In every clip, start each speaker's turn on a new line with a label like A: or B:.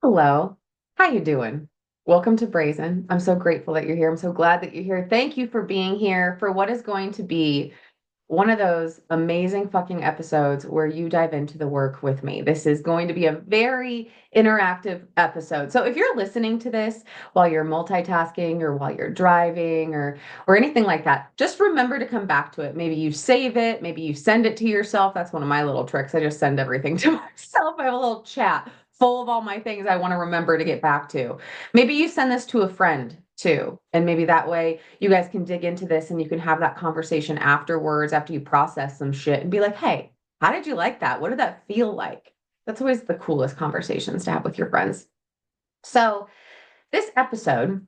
A: Hello. How you doing? Welcome to Brazen. I'm so grateful that you're here. I'm so glad that you're here. Thank you for being here for what is going to be one of those amazing fucking episodes where you dive into the work with me. This is going to be a very interactive episode. So if you're listening to this while you're multitasking or while you're driving or anything like that, just remember to come back to it. Maybe you save it, maybe you send it to yourself. That's one of my little tricks. I just send everything to myself. I have a little chat full of all my things I want to remember to get back to. Maybe you send this to a friend too. And maybe that way you guys can dig into this and you can have that conversation afterwards after you process some shit and be like, hey, how did you like that? What did that feel like? That's always the coolest conversations to have with your friends. So, this episode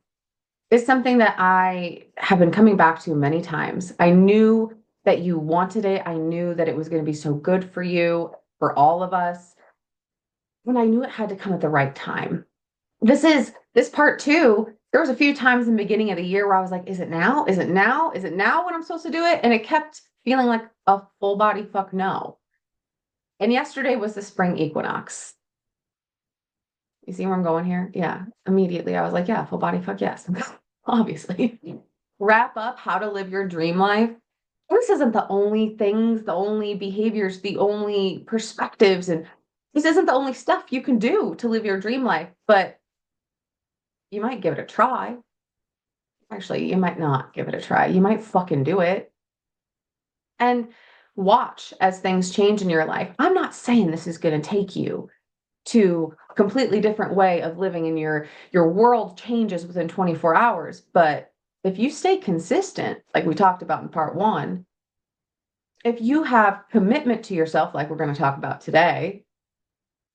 A: is something that I have been coming back to many times. I knew that you wanted it. I knew that it was going to be so good for you, for all of us. And I knew it had to come at the right time. This part two. There was a few times in the beginning of the year where I was like, is it now? Is it now? Is it now when I'm supposed to do it? And it kept feeling like a full body fuck no. And yesterday was the spring equinox. You see where I'm going here? Yeah. Immediately I was like, yeah, full body fuck yes. Obviously. Wrap up how to live your dream life. This isn't the only things, the only behaviors, the only perspectives, and this isn't the only stuff you can do to live your dream life, but you might give it a try. Actually, you might not give it a try. You might fucking do it and watch as things change in your life. I'm not saying this is going to take you to a completely different way of living and your world changes within 24 hours, but if you stay consistent, like we talked about in part 1, if you have commitment to yourself like we're going to talk about today,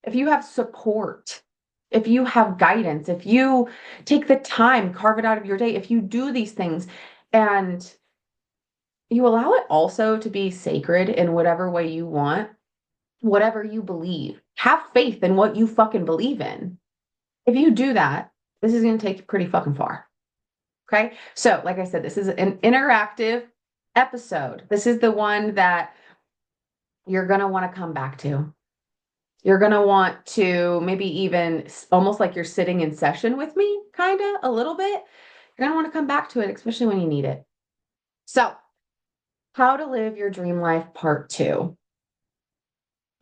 A: if you have support, if you have guidance, if you take the time, carve it out of your day, if you do these things and you allow it also to be sacred in whatever way you want, whatever you believe, have faith in what you fucking believe in. If you do that, this is going to take you pretty fucking far. Okay. So, like I said, this is an interactive episode. This is the one that you're going to want to come back to. You're going to want to maybe even almost like you're sitting in session with me, kind of a little bit. You're going to want to come back to it, especially when you need it. So, how to live your dream life part 2.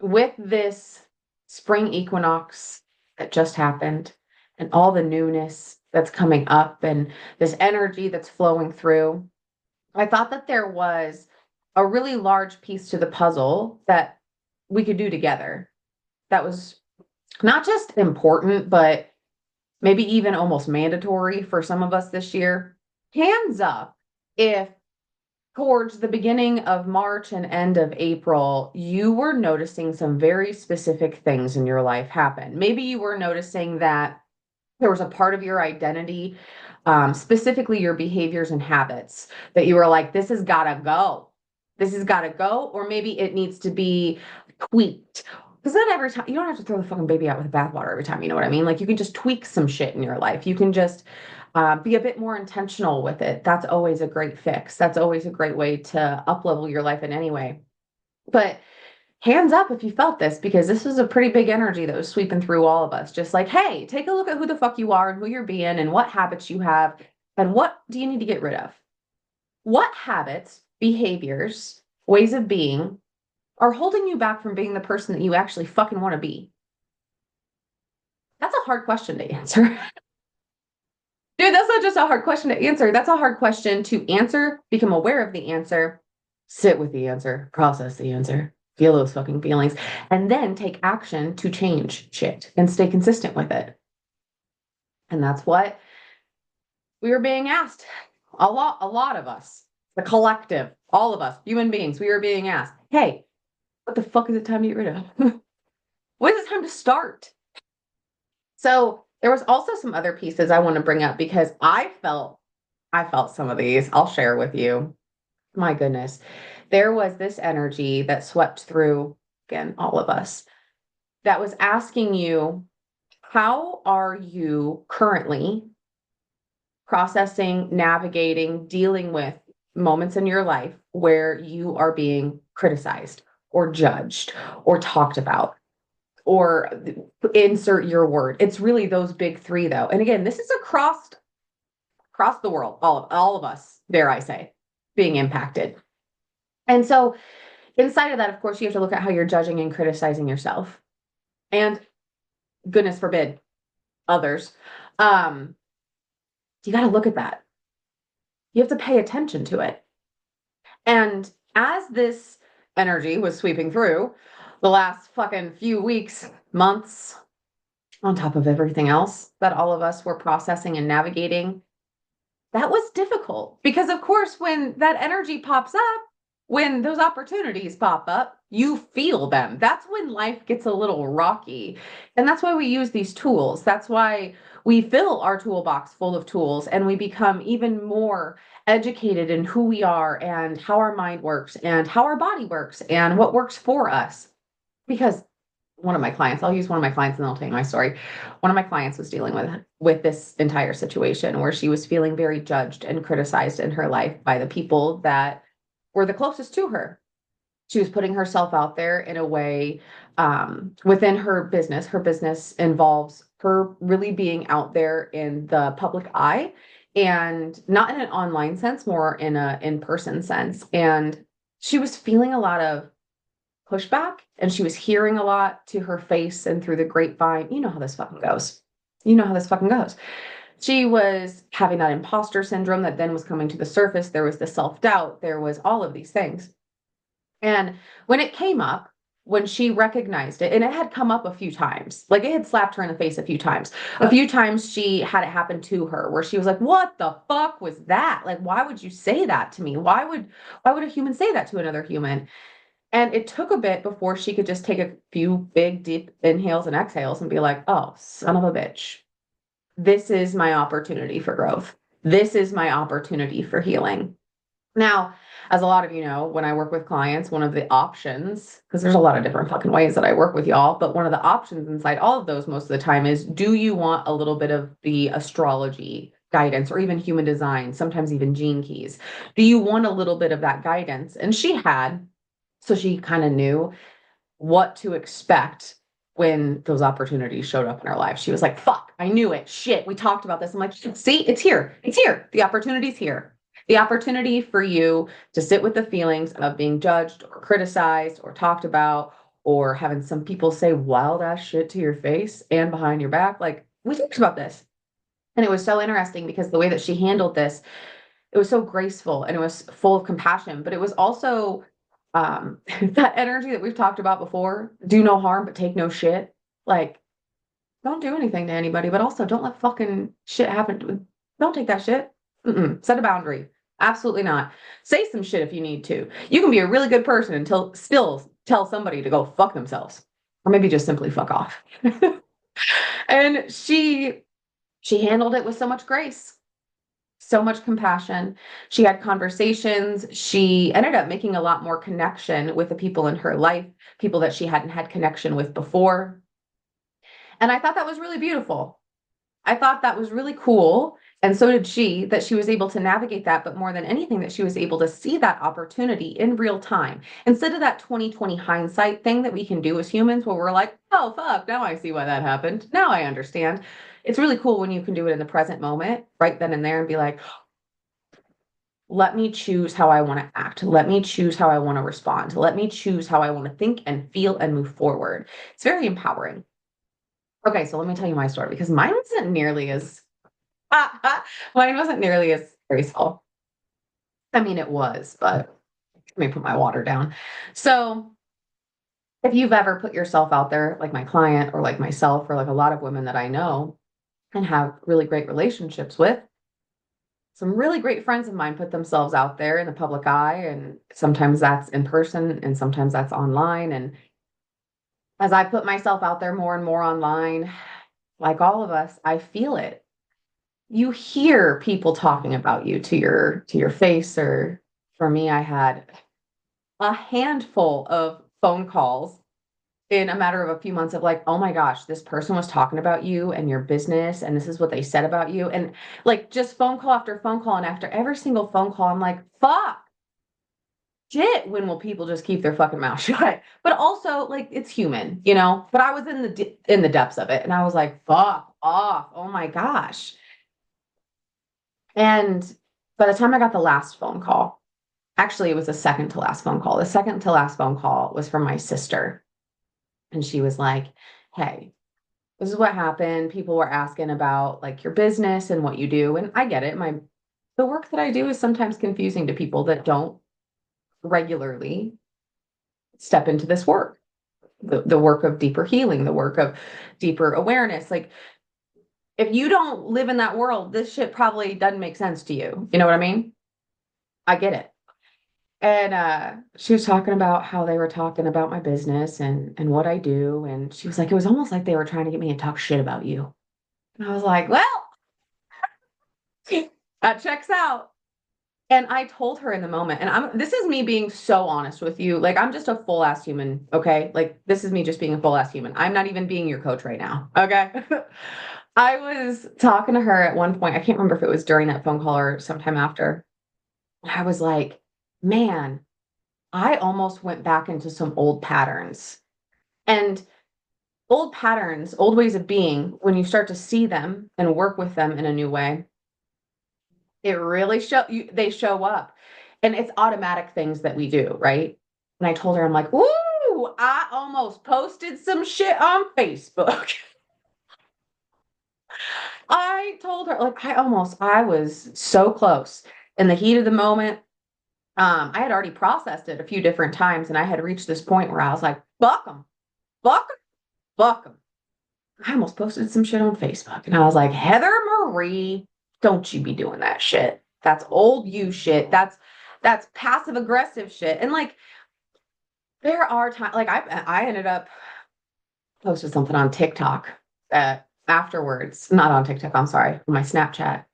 A: With this spring equinox that just happened and all the newness that's coming up and this energy that's flowing through, I thought that there was a really large piece to the puzzle that we could do together that was not just important, but maybe even almost mandatory for some of us this year. Hands up if towards the beginning of March and end of April, you were noticing some very specific things in your life happen. Maybe you were noticing that there was a part of your identity, specifically your behaviors and habits, that you were like, this has got to go. This has got to go. Or maybe it needs to be tweaked. Because not every time, you don't have to throw the fucking baby out with the bathwater every time. You know what I mean? Like you can just tweak some shit in your life. You can just be a bit more intentional with it. That's always a great fix. That's always a great way to up level your life in any way. But hands up if you felt this, because this is a pretty big energy that was sweeping through all of us. Just like, hey, take a look at who the fuck you are and who you're being and what habits you have and what do you need to get rid of? What habits, behaviors, ways of being are holding you back from being the person that you actually fucking want to be? That's a hard question to answer. Dude, that's not just a hard question to answer. That's a hard question to answer, become aware of the answer, sit with the answer, process the answer, feel those fucking feelings, and then take action to change shit and stay consistent with it. And that's what we were being asked. A lot of us, the collective, all of us, human beings, we were being asked, hey, what the fuck is it time to get rid of? When is it time to start? So there was also some other pieces I want to bring up because I felt some of these. I'll share with you. My goodness. There was this energy that swept through, again, all of us, that was asking you, how are you currently processing, navigating, dealing with moments in your life where you are being criticized or judged or talked about? or insert your word. It's really those big three though. And again, this is across the world, all of us, dare I say, being impacted. And so inside of that, of course, you have to look at how you're judging and criticizing yourself. And goodness forbid, others. Um, you got to look at that. You have to pay attention to it. And as this energy was sweeping through the last fucking few weeks, months, on top of everything else that all of us were processing and navigating, that was difficult because, of course, when that energy pops up, when those opportunities pop up, you feel them. That's when life gets a little rocky. And that's why we use these tools. That's why we fill our toolbox full of tools and we become even more educated in who we are and how our mind works and how our body works and what works for us. Because one of my clients, I'll use one of my clients and then I'll tell you my story. One of my clients was dealing with this entire situation where she was feeling very judged and criticized in her life by the people that were the closest to her. She was putting herself out there in a way within her business. Her business involves her really being out there in the public eye and not in an online sense, more in a in-person sense. And she was feeling a lot of pushback and she was hearing a lot to her face and through the grapevine. You know how this fucking goes. You know how this fucking goes. She was having that imposter syndrome that then was coming to the surface. There was the self-doubt. There was all of these things. And when it came up, when she recognized it, and it had come up a few times, like it had slapped her in the face a few times. A few times she had it happen to her where she was like, what the fuck was that? Like, why would you say that to me? Why would a human say that to another human? And it took a bit before she could just take a few big, deep inhales and exhales and be like, oh, son of a bitch. This is my opportunity for growth. This is my opportunity for healing. Now, as a lot of you know, when I work with clients, one of the options, because there's a lot of different fucking ways that I work with y'all, but one of the options inside all of those most of the time is, do you want a little bit of the astrology guidance or even human design, sometimes even gene keys? Do you want a little bit of that guidance? And she had, so she kind of knew what to expect when those opportunities showed up in her life. She was like, fuck, I knew it. Shit, we talked about this. I'm like, see, it's here. It's here. The opportunity's here. The opportunity for you to sit with the feelings of being judged or criticized or talked about or having some people say wild ass shit to your face and behind your back. Like, we talked about this. And it was so interesting because the way that she handled this, it was so graceful and it was full of compassion, but it was also that energy that we've talked about before, do no harm but take no shit. Like, don't do anything to anybody, but also don't let fucking shit happen. Don't take that shit. Set a boundary. Absolutely not. Say some shit if you need to. You can be a really good person until still tell somebody to go fuck themselves, or maybe just simply fuck off. And she handled it with so much grace, so much compassion. She had conversations. She ended up making a lot more connection with the people in her life, people that she hadn't had connection with before. And I thought that was really beautiful. I thought that was really cool. And so did she, that she was able to navigate that, but more than anything, that she was able to see that opportunity in real time. Instead of that 2020 hindsight thing that we can do as humans, where we're like, oh, fuck, now I see why that happened. Now I understand. It's really cool when you can do it in the present moment, right then and there, and be like, let me choose how I want to act. Let me choose how I want to respond. Let me choose how I want to think and feel and move forward. It's very empowering. Okay, so let me tell you my story because mine wasn't nearly as mine wasn't nearly as graceful. I mean, it was, but let me put my water down. So, if you've ever put yourself out there, like my client or like myself, or like a lot of women that I know and have really great relationships with, some really great friends of mine put themselves out there in the public eye, and sometimes that's in person and sometimes that's online. And as I put myself out there more and more online, like all of us, I feel it. You hear people talking about you to your face. Or for me, I had a handful of phone calls in a matter of a few months of like, oh my gosh, this person was talking about you and your business, and this is what they said about you. And like just phone call after phone call. And after every single phone call, I'm like, fuck, shit, when will people just keep their fucking mouth shut? But also, like, it's human, you know? But I was in in the depths of it, and I was like, fuck off. Oh my gosh. And by the time I got the last phone call, actually, it was the second to last phone call. The second to last phone call was from my sister. And she was like, hey, this is what happened. People were asking about like your business and what you do. And I get it. The work that I do is sometimes confusing to people that don't regularly step into this work. The work of deeper healing, the work of deeper awareness. Like if you don't live in that world, this shit probably doesn't make sense to you. You know what I mean? I get it. And she was talking about how they were talking about my business and what I do. And she was like, it was almost like they were trying to get me to talk shit about you. And I was like, well, that checks out. And I told her in the moment, and this is me being so honest with you. Like, I'm just a full ass human, okay? Like, this is me just being a full ass human. I'm not even being your coach right now, okay? I was talking to her at one point. I can't remember if it was during that phone call or sometime after. I was like, man, I almost went back into some old patterns. And old patterns, old ways of being, when you start to see them and work with them in a new way, it really they show up. And it's automatic things that we do, right? And I told her, I'm like, ooh, I almost posted some shit on Facebook. I told her, like, I was so close in the heat of the moment. I had already processed it a few different times, and I had reached this point where I was like, fuck them, fuck them, fuck them. I almost posted some shit on Facebook, and I was like, Heather Marie, don't you be doing that shit. That's old you shit. That's passive aggressive shit. And like, there are times, like I ended up posted something on TikTok afterwards, not on TikTok, I'm sorry, on my Snapchat.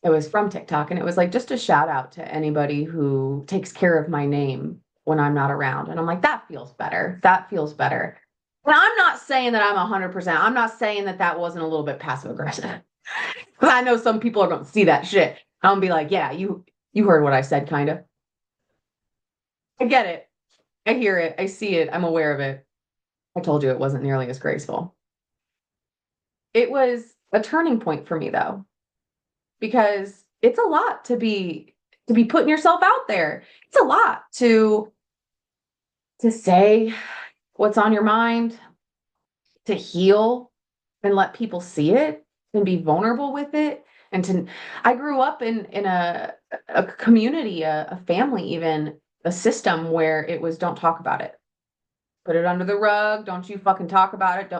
A: It was from TikTok, and it was like just a shout out to anybody who takes care of my name when I'm not around. And I'm like, that feels better. That feels better. And I'm not saying that I'm 100%. I'm not saying that that wasn't a little bit passive aggressive. Because I know some people are going to see that shit. I'm going to be like, yeah, you heard what I said, kind of. I get it. I hear it. I see it. I'm aware of it. I told you it wasn't nearly as graceful. It was a turning point for me, though, because it's a lot to be putting yourself out there. It's a lot to say what's on your mind, to heal and let people see it and be vulnerable with it. And to I grew up in a community, a family, even a system where it was don't talk about it. Put it under the rug. Don't you fucking talk about it.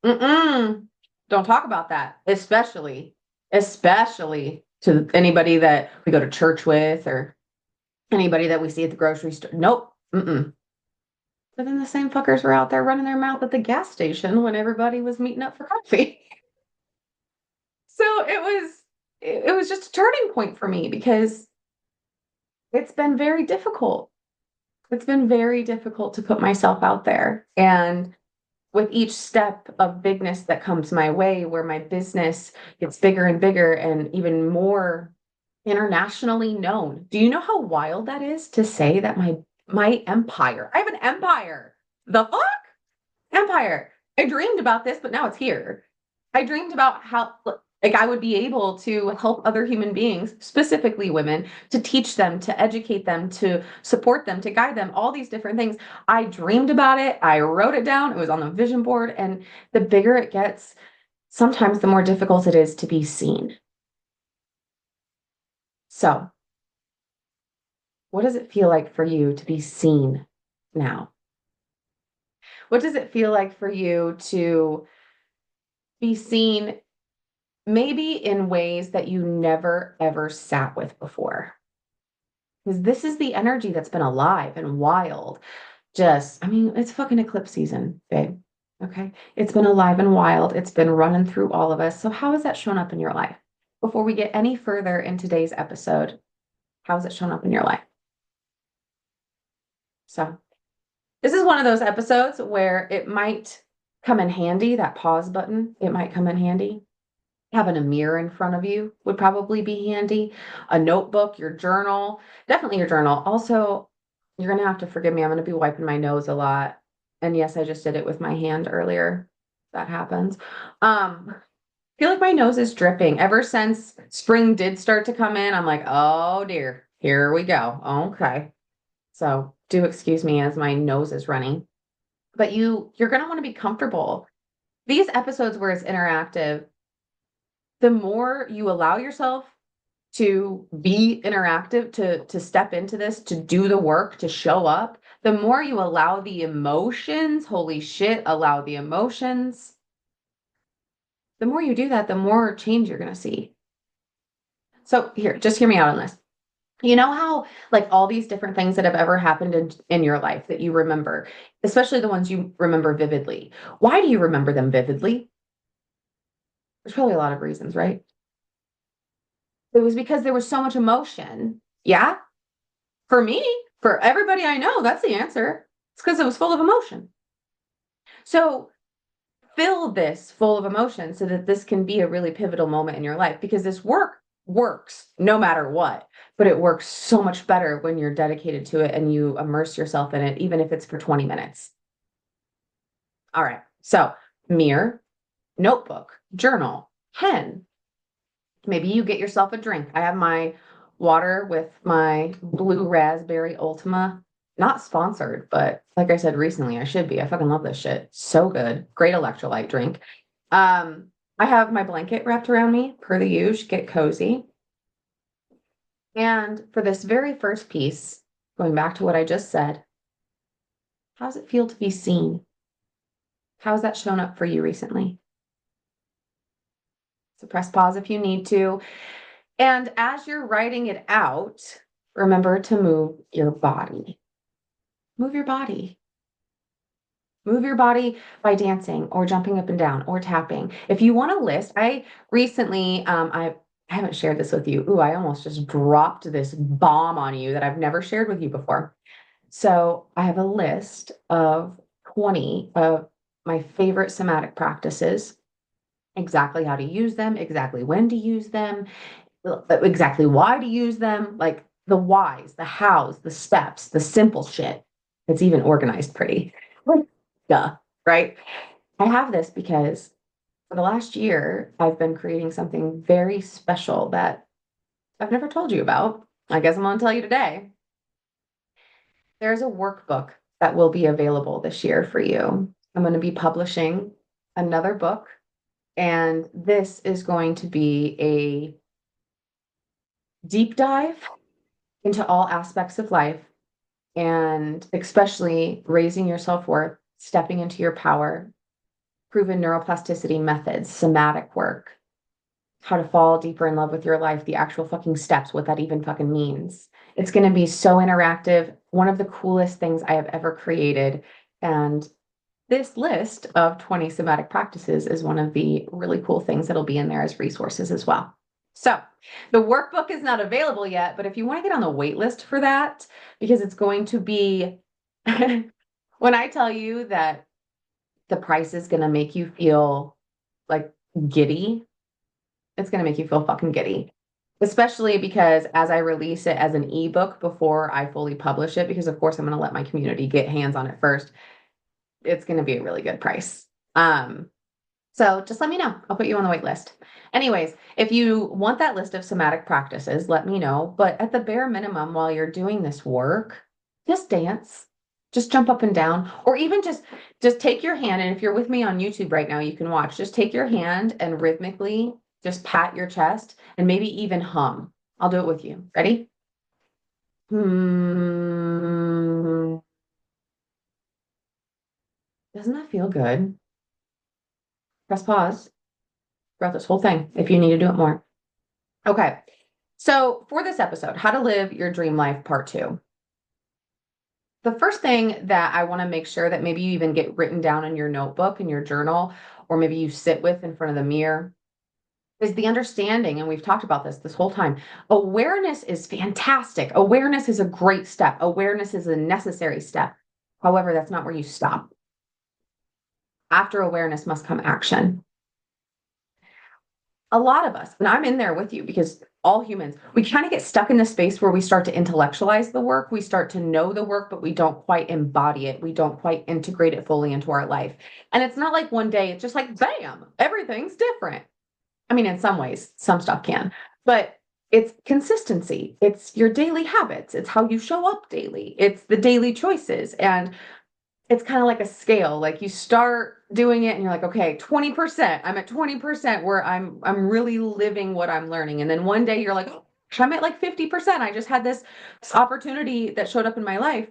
A: Mm-mm, don't talk about that, especially to anybody that we go to church with or anybody that we see at the grocery store. Nope. Mm-mm. But then the same fuckers were out there running their mouth at the gas station when everybody was meeting up for coffee. So it was just a turning point for me because it's been very difficult. It's been very difficult to put myself out there. And with each step of bigness that comes my way, where my business gets bigger and bigger and even more internationally known. Do you know how wild that is to say that my empire, I have an empire. The fuck? Empire. I dreamed about this, but now it's here. I dreamed about how like I would be able to help other human beings, specifically women, to teach them, to educate them, to support them, to guide them, all these different things. I dreamed about it. I wrote it down. It was on the vision board. And the bigger it gets, sometimes the more difficult it is to be seen. So, what does it feel like for you to be seen now? What does it feel like for you to be seen maybe in ways that you never ever sat with before? Because this is the energy that's been alive and wild. I mean, it's fucking eclipse season, babe. Okay. It's been alive and wild. It's been running through all of us. So, how has that shown up in your life? Before we get any further in today's episode, how has it shown up in your life? So, this is one of those episodes where it might come in handy, that pause button, it might come in handy. Having a mirror in front of you would probably be handy. A notebook, your journal, definitely your journal. Also, You're gonna have to forgive me. I'm gonna be wiping my nose a lot. And yes, I just did it with my hand earlier. That happens. I feel like my nose is dripping. Ever since spring did start to come in, I'm like, oh dear, here we go. Okay. So do excuse me as my nose is running. But you're gonna want to be comfortable. These episodes where it's interactive, the more you allow yourself to be interactive, to step into this, to do the work, to show up, the more you allow the emotions, holy shit, allow the emotions, the more you do that, the more change you're going to see. So here, just hear me out on this. You know how like all these different things that have ever happened in your life that you remember, especially the ones you remember vividly. Why do you remember them vividly? There's probably a lot of reasons, right? It was because there was so much emotion. Yeah? For me, for everybody I know, that's the answer. It's because it was full of emotion. So fill this full of emotion so that this can be a really pivotal moment in your life because this work works no matter what, but it works so much better when you're dedicated to it and you immerse yourself in it, even if it's for 20 minutes. All right. So mirror, notebook, journal, pen. Maybe you get yourself a drink. I have my water with my blue raspberry Ultima. Not sponsored, but like I said recently, I should be. I fucking love this shit. So good. Great electrolyte drink. Um, I have my blanket wrapped around me, per the usual, get cozy. And for this very first piece, going back to what I just said, how does it feel to be seen? How has that shown up for you recently? So press pause if you need to. And as you're writing it out, remember to move your body. Move your body. Move your body by dancing or jumping up and down or tapping. If you want a list, I recently, I haven't shared this with you. Ooh, I almost just dropped this bomb on you that I've never shared with you before. So I have a list of 20 of my favorite somatic practices, exactly how to use them, exactly when to use them, exactly why to use them, like the whys, the hows, the steps, the simple shit. It's even organized pretty. Duh, right? I have this because for the last year, I've been creating something very special that I've never told you about. I guess I'm going to tell you today. There's a workbook that will be available this year for you. I'm going to be publishing another book, and this is going to be a deep dive into all aspects of life and especially raising your self worth, stepping into your power, proven neuroplasticity methods, somatic work, how to fall deeper in love with your life, the actual fucking steps, what that even fucking means. It's going to be so interactive. One of the coolest things I have ever created. And this list of 20 somatic practices is one of the really cool things that'll be in there as resources as well. So the workbook is not available yet, but if you want to get on the wait list for that, because it's going to be, when I tell you that the price is going to make you feel like giddy, it's going to make you feel fucking giddy. Especially because as I release it as an ebook before I fully publish it, because of course I'm going to let my community get hands on it first, it's going to be a really good price. So just let me know. I'll put you on the wait list. Anyways, if you want that list of somatic practices, let me know. But at the bare minimum, while you're doing this work, just dance, just jump up and down, or even just take your hand. And if you're with me on YouTube right now, you can watch. Just take your hand and rhythmically just pat your chest and maybe even hum. I'll do it with you. Ready? Hmm. Doesn't that feel good? Press pause throughout this whole thing if you need to do it more. Okay. So for this episode, How to Live Your Dream Life Part 2. The first thing that I want to make sure that maybe you even get written down in your notebook, in your journal, or maybe you sit with in front of the mirror is the understanding, and we've talked about this whole time. Awareness is fantastic. Awareness is a great step. Awareness is a necessary step. However, that's not where you stop. After awareness must come action. A lot of us, and I'm in there with you because all humans, we kind of get stuck in this space where we start to intellectualize the work, we start to know the work, but we don't quite embody it. We don't quite integrate it fully into our life. And it's not like one day, it's just like, bam, everything's different. I mean, in some ways, some stuff can, but it's consistency. It's your daily habits. It's how you show up daily. It's the daily choices. And it's kind of like a scale. Like you start doing it and you're like, okay, 20%. I'm at 20% where I'm really living what I'm learning. And then one day you're like, oh, I'm at like 50%. I just had this opportunity that showed up in my life.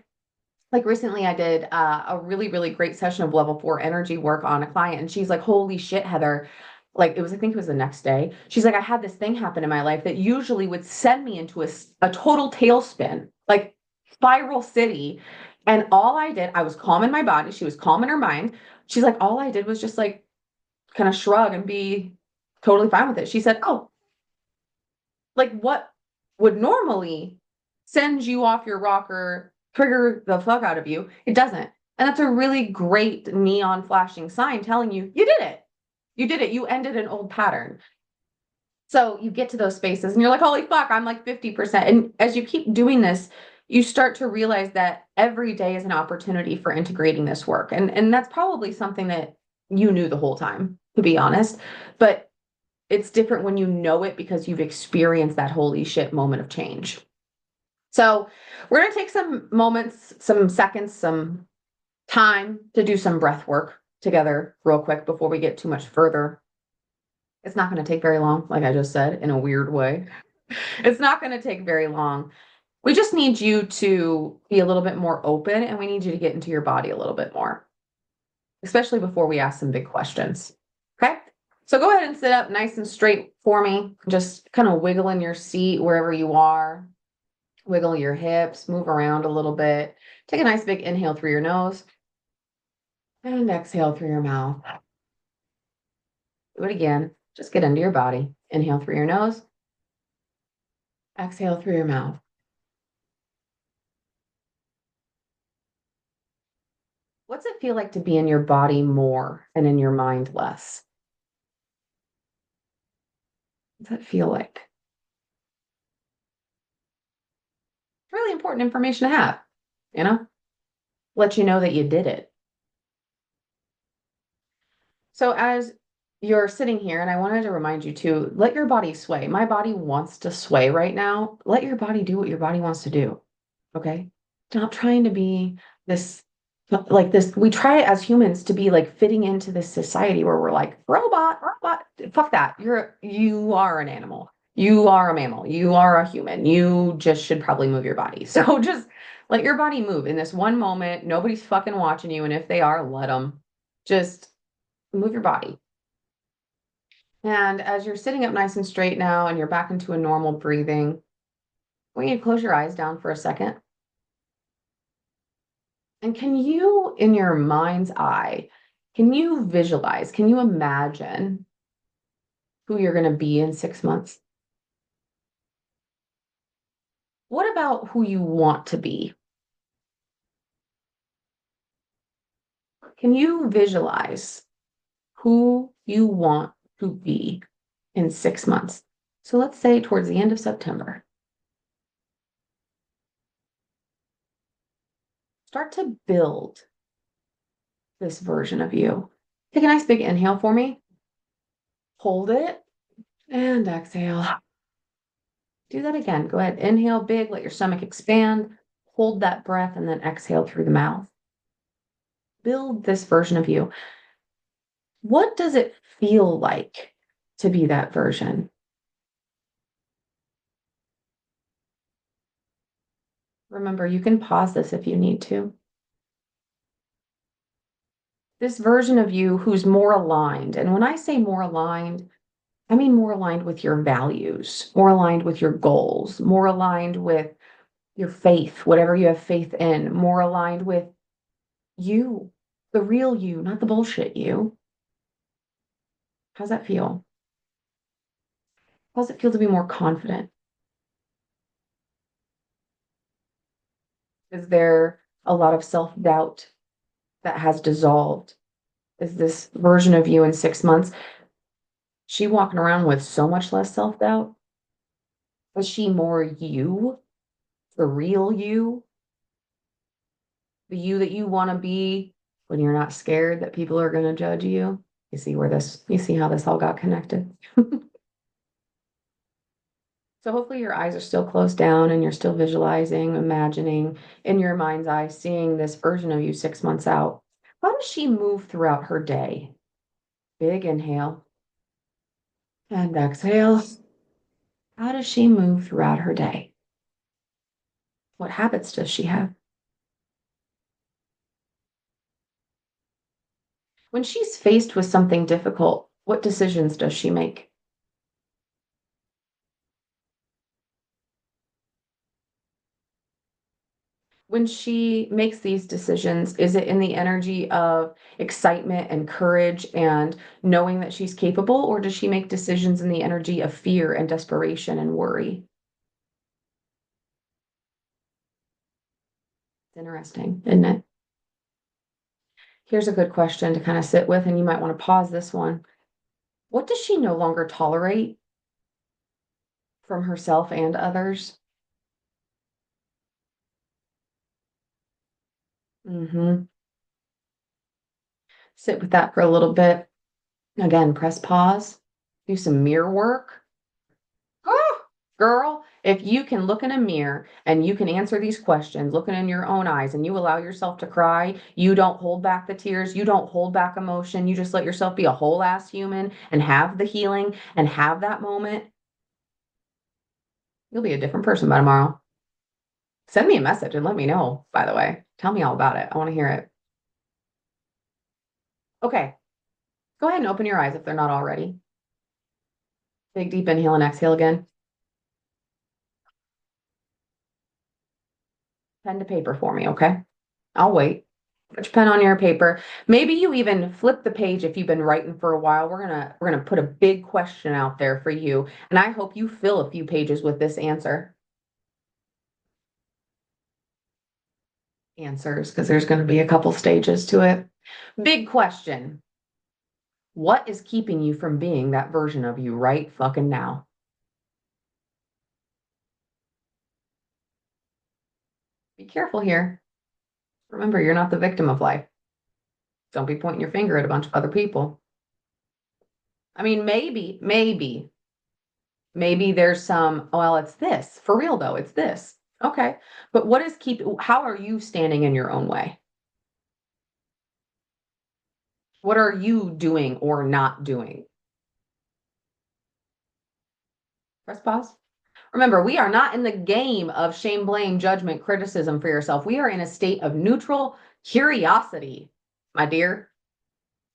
A: Like recently I did a really, really great session of level 4 energy work on a client. And she's like, holy shit, Heather. Like I think it was the next day. She's like, I had this thing happen in my life that usually would send me into a total tailspin, like spiral city. And all I did, I was calm in my body. She was calm in her mind. She's like, all I did was just like kind of shrug and be totally fine with it. She said, oh, like what would normally send you off your rocker, trigger the fuck out of you, it doesn't. And that's a really great neon flashing sign telling you, you did it. You did it. You ended an old pattern. So you get to those spaces and you're like, holy fuck, I'm like 50%. And as you keep doing this, you start to realize that every day is an opportunity for integrating this work. And that's probably something that you knew the whole time, to be honest. But it's different when you know it because you've experienced that holy shit moment of change. So we're going to take some moments, some seconds, some time to do some breath work together real quick before we get too much further. It's not going to take very long, like I just said, in a weird way. It's not going to take very long. We just need you to be a little bit more open and we need you to get into your body a little bit more, especially before we ask some big questions. Okay? So go ahead and sit up nice and straight for me. Just kind of wiggle in your seat wherever you are. Wiggle your hips, move around a little bit. Take a nice big inhale through your nose and exhale through your mouth. Do it again. Just get into your body. Inhale through your nose. Exhale through your mouth. What's it feel like to be in your body more and in your mind less? What's that feel like? It's really important information to have, you know? Let you know that you did it. So as you're sitting here, and I wanted to remind you to let your body sway. My body wants to sway right now. Let your body do what your body wants to do. Okay? Stop trying to be this like this. We try as humans to be like fitting into this society where we're like robot, robot. Fuck that. You are an animal. You are a mammal. You are a human. You just should probably move your body. So just let your body move in this one moment. Nobody's fucking watching you. And if they are, let them. Just move your body. And as you're sitting up nice and straight now and you're back into a normal breathing, I want you to close your eyes down for a second. And can you, in your mind's eye, can you visualize, can you imagine who you're going to be in 6 months? What about who you want to be? Can you visualize who you want to be in 6 months? So let's say towards the end of September. Start to build this version of you. Take a nice big inhale for me. Hold it and exhale. Do that again. Go ahead. Inhale big, let your stomach expand. Hold that breath and then exhale through the mouth. Build this version of you. What does it feel like to be that version? Remember, you can pause this if you need to. This version of you who's more aligned. And when I say more aligned, I mean more aligned with your values, more aligned with your goals, more aligned with your faith, whatever you have faith in, more aligned with you, the real you, not the bullshit you. How's that feel? How does it feel to be more confident? Is there a lot of self-doubt that has dissolved? Is this version of you in 6 months She walking around with so much less self-doubt? Is she more you, the real you, the you that you want to be when you're not scared that people are going to judge you? You see how this all got connected? So hopefully your eyes are still closed down and you're still visualizing, imagining in your mind's eye, seeing this version of you 6 months out. How does she move throughout her day? Big inhale and exhale. How does she move throughout her day? What habits does she have? When she's faced with something difficult, what decisions does she make? When she makes these decisions, is it in the energy of excitement and courage and knowing that she's capable, or does she make decisions in the energy of fear and desperation and worry? It's interesting, isn't it? Here's a good question to kind of sit with, and you might want to pause this one. What does she no longer tolerate from herself and others? Hmm. Sit with that for a little bit. Again, press pause, do some mirror work. Oh, girl, if you can look in a mirror and you can answer these questions, looking in your own eyes, and you allow yourself to cry, you don't hold back the tears, you don't hold back emotion, you just let yourself be a whole ass human and have the healing and have that moment, you'll be a different person by tomorrow. Send me a message and let me know, by the way. Tell me all about it. I want to hear it. Okay, go ahead and open your eyes if they're not already. Big deep inhale and exhale again. Pen to paper for me, okay? I'll wait. Put your pen on your paper. Maybe you even flip the page if you've been writing for a while. We're gonna put a big question out there for you, and I hope you fill a few pages with this answers, because there's gonna be a couple stages to it. Big question. What is keeping you from being that version of you right fucking now? Be careful here. Remember, you're not the victim of life. Don't be pointing your finger at a bunch of other people. I mean, maybe there's some, well, it's this. For real though, it's this. Okay. But how are you standing in your own way? What are you doing or not doing? Press pause. Remember, we are not in the game of shame, blame, judgment, criticism for yourself. We are in a state of neutral curiosity, my dear.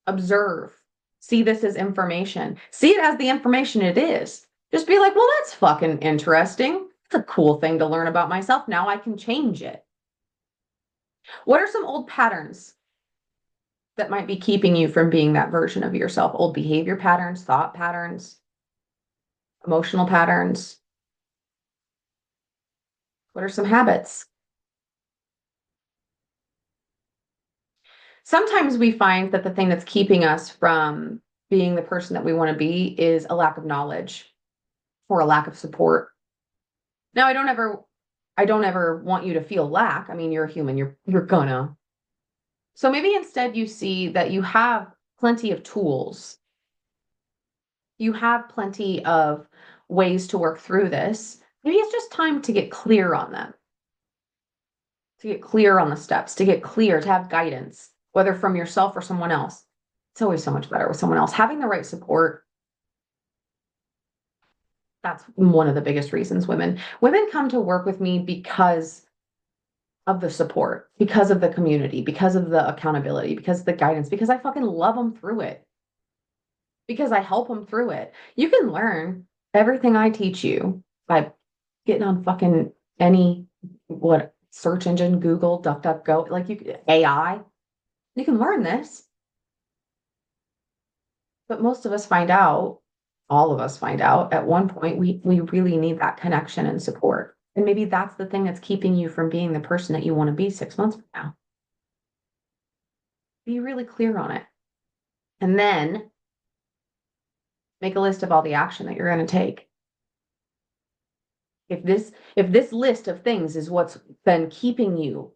A: Observe. See this as information. See it as the information it is. Just be like, well, that's fucking interesting. It's a cool thing to learn about myself. Now I can change it. What are some old patterns that might be keeping you from being that version of yourself? Old behavior patterns, thought patterns, emotional patterns. What are some habits? Sometimes we find that the thing that's keeping us from being the person that we want to be is a lack of knowledge or a lack of support. Now, I don't ever want you to feel lack. I mean, you're a human, you're gonna. So maybe instead you see that you have plenty of tools. You have plenty of ways to work through this. Maybe it's just time to get clear on them, to get clear on the steps, to get clear, to have guidance, whether from yourself or someone else. It's always so much better with someone else. Having the right support, that's one of the biggest reasons women come to work with me because of the support, because of the community, because of the accountability, because of the guidance, because I fucking love them through it, because I help them through it. You can learn everything I teach you by getting on fucking any what search engine, Google, DuckDuckGo, like AI. You can learn this, but most of us find out, all of us find out at one point we really need that connection and support. And maybe that's the thing that's keeping you from being the person that you want to be 6 months from now. Be really clear on it. And then Make a list of all the action that you're going to take. If this list of things is what's been keeping you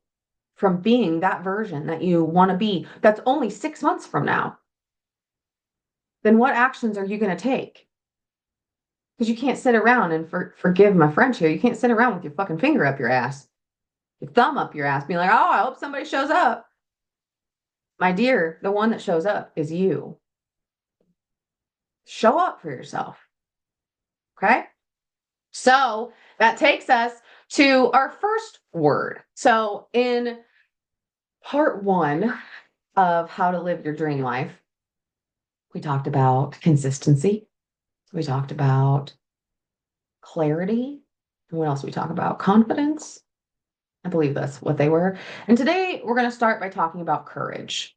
A: from being that version that you want to be, that's only 6 months from now, then what actions are you going to take? Because you can't sit around and forgive my French here. You can't sit around with your fucking finger up your ass, your thumb up your ass, being like, oh, I hope somebody shows up. My dear, the one that shows up is you. Show up for yourself. Okay. So that takes us to our first word. So in part one of how to live your dream life, we talked about consistency. We talked about clarity. And what else we talk about? Confidence. I believe that's what they were. And today we're going to start by talking about courage.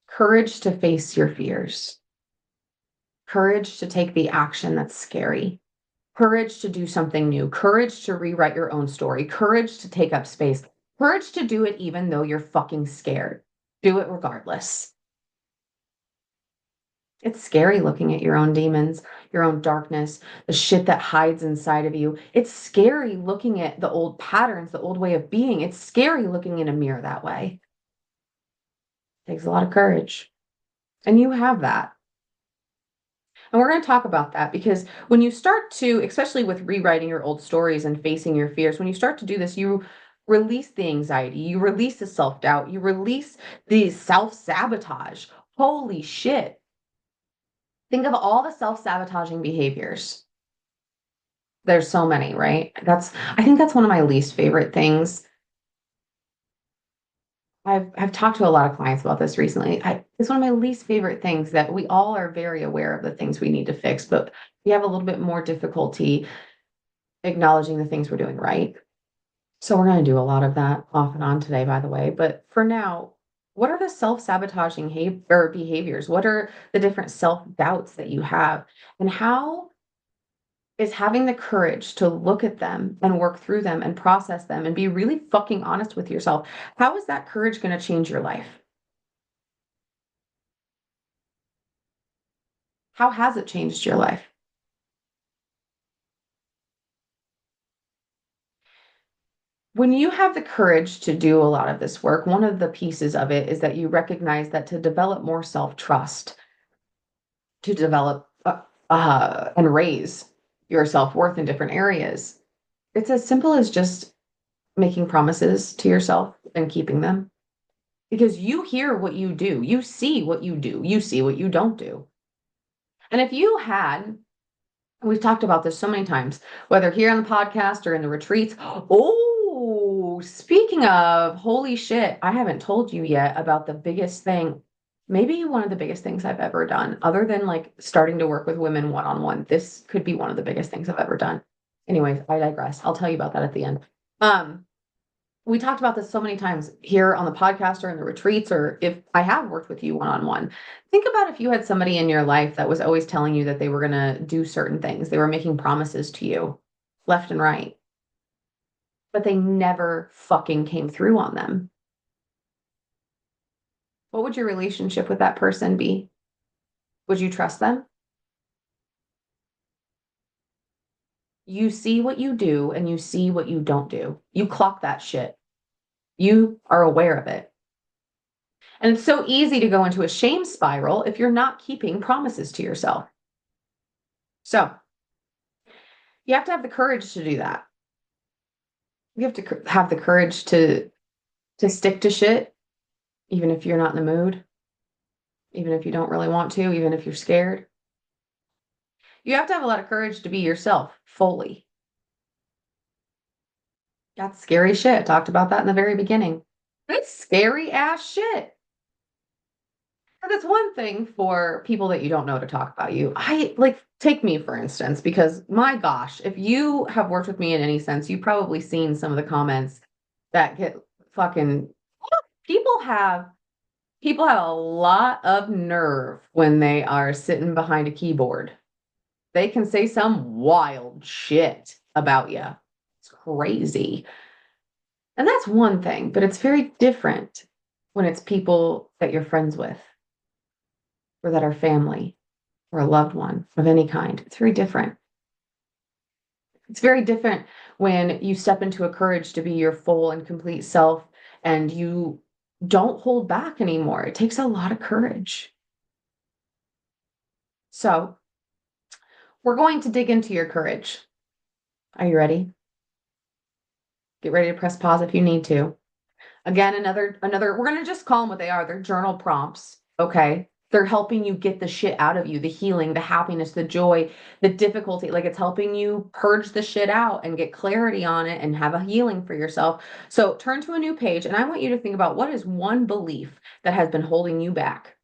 A: Courage to face your fears. Courage to take the action that's scary. Courage to do something new. Courage to rewrite your own story. Courage to take up space. Courage to do it even though you're fucking scared. Do it regardless. It's scary looking at your own demons, your own darkness, the shit that hides inside of you. It's scary looking at the old patterns, the old way of being. It's scary looking in a mirror that way. It takes a lot of courage. And you have that. And we're going to talk about that because when you start to, especially with rewriting your old stories and facing your fears, when you start to do this, you release the anxiety, you release the self doubt, you release the self sabotage. Holy shit. Think of all the self sabotaging behaviors. There's so many, right? I think that's one of my least favorite things. I've talked to a lot of clients about this recently. It's one of my least favorite things that we all are very aware of the things we need to fix, but we have a little bit more difficulty acknowledging the things we're doing right. So we're going to do a lot of that off and on today, by the way. But for now, what are the self-sabotaging behaviors? What are the different self-doubts that you have? And how is having the courage to look at them and work through them and process them and be really fucking honest with yourself? How is that courage going to change your life? How has it changed your life? When you have the courage to do a lot of this work, one of the pieces of it is that you recognize that to develop more self trust, to develop and raise your self worth in different areas, it's as simple as just making promises to yourself and keeping them. Because you hear what you do, you see what you do, you see what you don't do. And if you had, we've talked about this so many times, whether here on the podcast or in the retreats. Oh, speaking of, holy shit, I haven't told you yet about the biggest thing, maybe one of the biggest things I've ever done, other than like starting to work with women one on one. This could be one of the biggest things I've ever done. Anyways, I digress. I'll tell you about that at the end. We talked about this so many times here on the podcast or in the retreats, or if I have worked with you one on one. Think about if you had somebody in your life that was always telling you that they were going to do certain things, they were making promises to you left and right, but they never fucking came through on them. What would your relationship with that person be? Would you trust them? You see what you do and you see what you don't do. You clock that shit. You are aware of it. And it's so easy to go into a shame spiral if you're not keeping promises to yourself. So you have to have the courage to do that. You have to have the courage to stick to shit, even if you're not in the mood, even if you don't really want to, even if you're scared. You have to have a lot of courage to be yourself fully. That's scary shit. I talked about that in the very beginning. It's scary ass shit. But it's one thing for people that you don't know to talk about you. I like take me for instance, because my gosh, if you have worked with me in any sense, you've probably seen some of the comments that get fucking people have people have a lot of nerve when they are sitting behind a keyboard. They can say some wild shit about you. It's crazy. And that's one thing, but it's very different when it's people that you're friends with. or that are family or a loved one of any kind. It's very different. It's very different when you step into a courage to be your full and complete self and you don't hold back anymore. It takes a lot of courage. So, we're going to dig into your courage. Are you ready? Get ready to press pause if you need to. Again, another we're going to just call them what they are. They're journal prompts, okay? They're helping you get the shit out of you, the healing, the happiness, the joy, the difficulty. Like it's helping you purge the shit out and get clarity on it and have a healing for yourself. So turn to a new page and I want you to think about what is one belief that has been holding you back.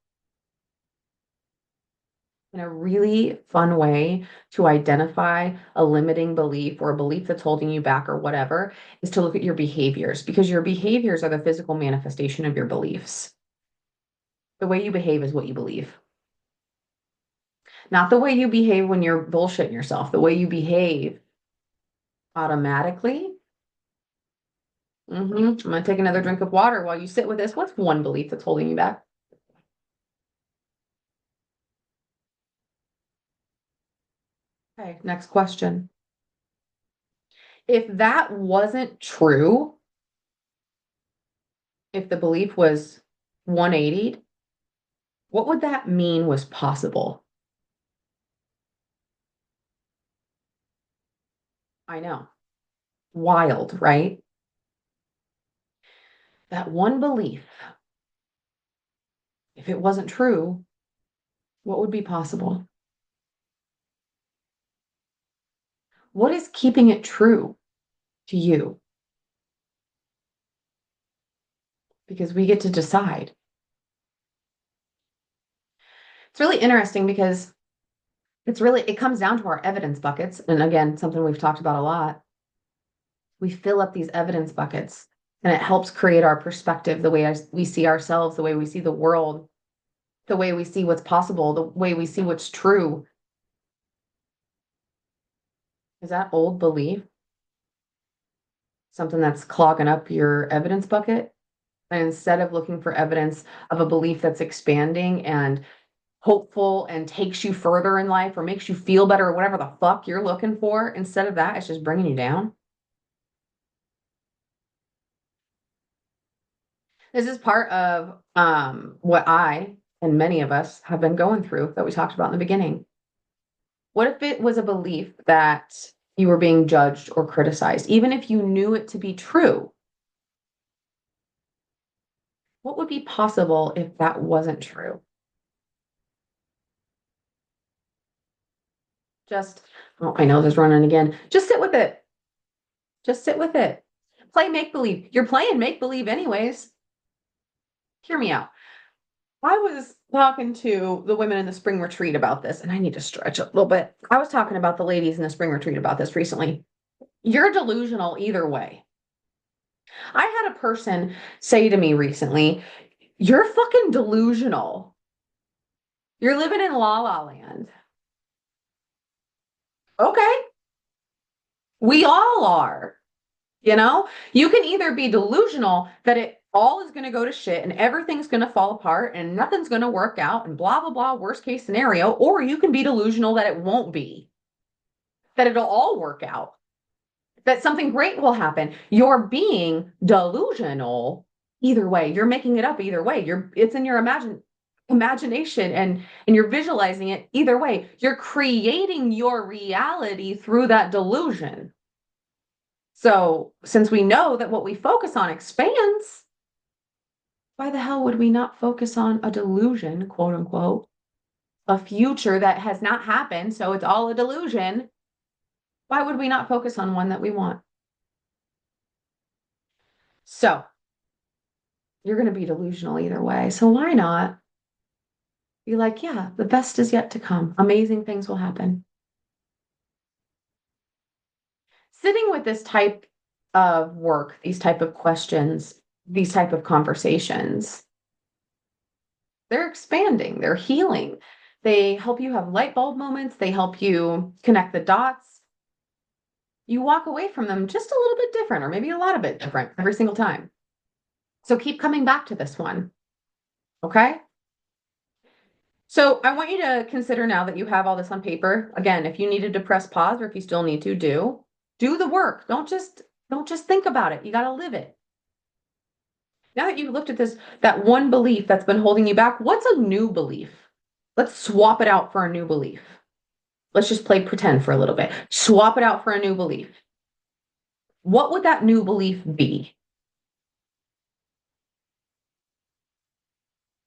A: In a really fun way to identify a limiting belief or a belief that's holding you back or whatever is to look at your behaviors because your behaviors are the physical manifestation of your beliefs. The way you behave is what you believe. Not the way you behave when you're bullshitting yourself, the way you behave automatically. I'm going to take another drink of water while you sit with this. What's one belief that's holding you back? Okay, next question. If that wasn't true, if the belief was 180, what would that mean was possible? I know. Wild, right? That one belief, if it wasn't true, what would be possible? What is keeping it true to you? Because we get to decide. It's really interesting because it comes down to our evidence buckets. And again, something we've talked about a lot. We fill up these evidence buckets and it helps create our perspective, the way we see ourselves, the way we see the world, the way we see what's possible, the way we see what's true. Is that old belief something that's clogging up your evidence bucket? And instead of looking for evidence of a belief that's expanding and hopeful and takes you further in life or makes you feel better or whatever the fuck you're looking for, instead of that, it's just bringing you down. This is part of what I and many of us have been going through that we talked about in the beginning. What if it was a belief that you were being judged or criticized, even if you knew it to be true? What would be possible if that wasn't true? Just, oh, my nose is running again. Just sit with it. Just sit with it. Play make believe. You're playing make believe anyways. Hear me out. I was talking to the women in the spring retreat about this, and I need to stretch a little bit. I was talking about the ladies in the spring retreat about this recently. You're delusional either way. I had a person say to me recently, "You're fucking delusional. You're living in la la land." Okay, we all are. You know, you can either be delusional that it all is going to go to shit and everything's going to fall apart and nothing's going to work out and blah, blah, blah, worst case scenario, or you can be delusional that it won't be, that it'll all work out, that something great will happen. You're being delusional either way. You're making it up either way. It's in your imagination and you're visualizing it either way. You're creating your reality through that delusion. So, since we know that what we focus on expands, why the hell would we not focus on a delusion, quote unquote, a future that has not happened? So, it's all a delusion. Why would we not focus on one that we want? So, you're going to be delusional either way. So, why not be like, yeah, the best is yet to come? Amazing things will happen. Sitting with this type of work, these type of questions, these type of conversations, they're expanding, they're healing. They help you have light bulb moments, they help you connect the dots. You walk away from them just a little bit different, or maybe a lot of bit different every single time. So keep coming back to this one. Okay? So I want you to consider now that you have all this on paper. Again, if you needed to press pause or if you still need to do the work. Don't just think about it. You got to live it. Now that you've looked at this, that one belief that's been holding you back, what's a new belief? Let's swap it out for a new belief. Let's just play pretend for a little bit. Swap it out for a new belief. What would that new belief be?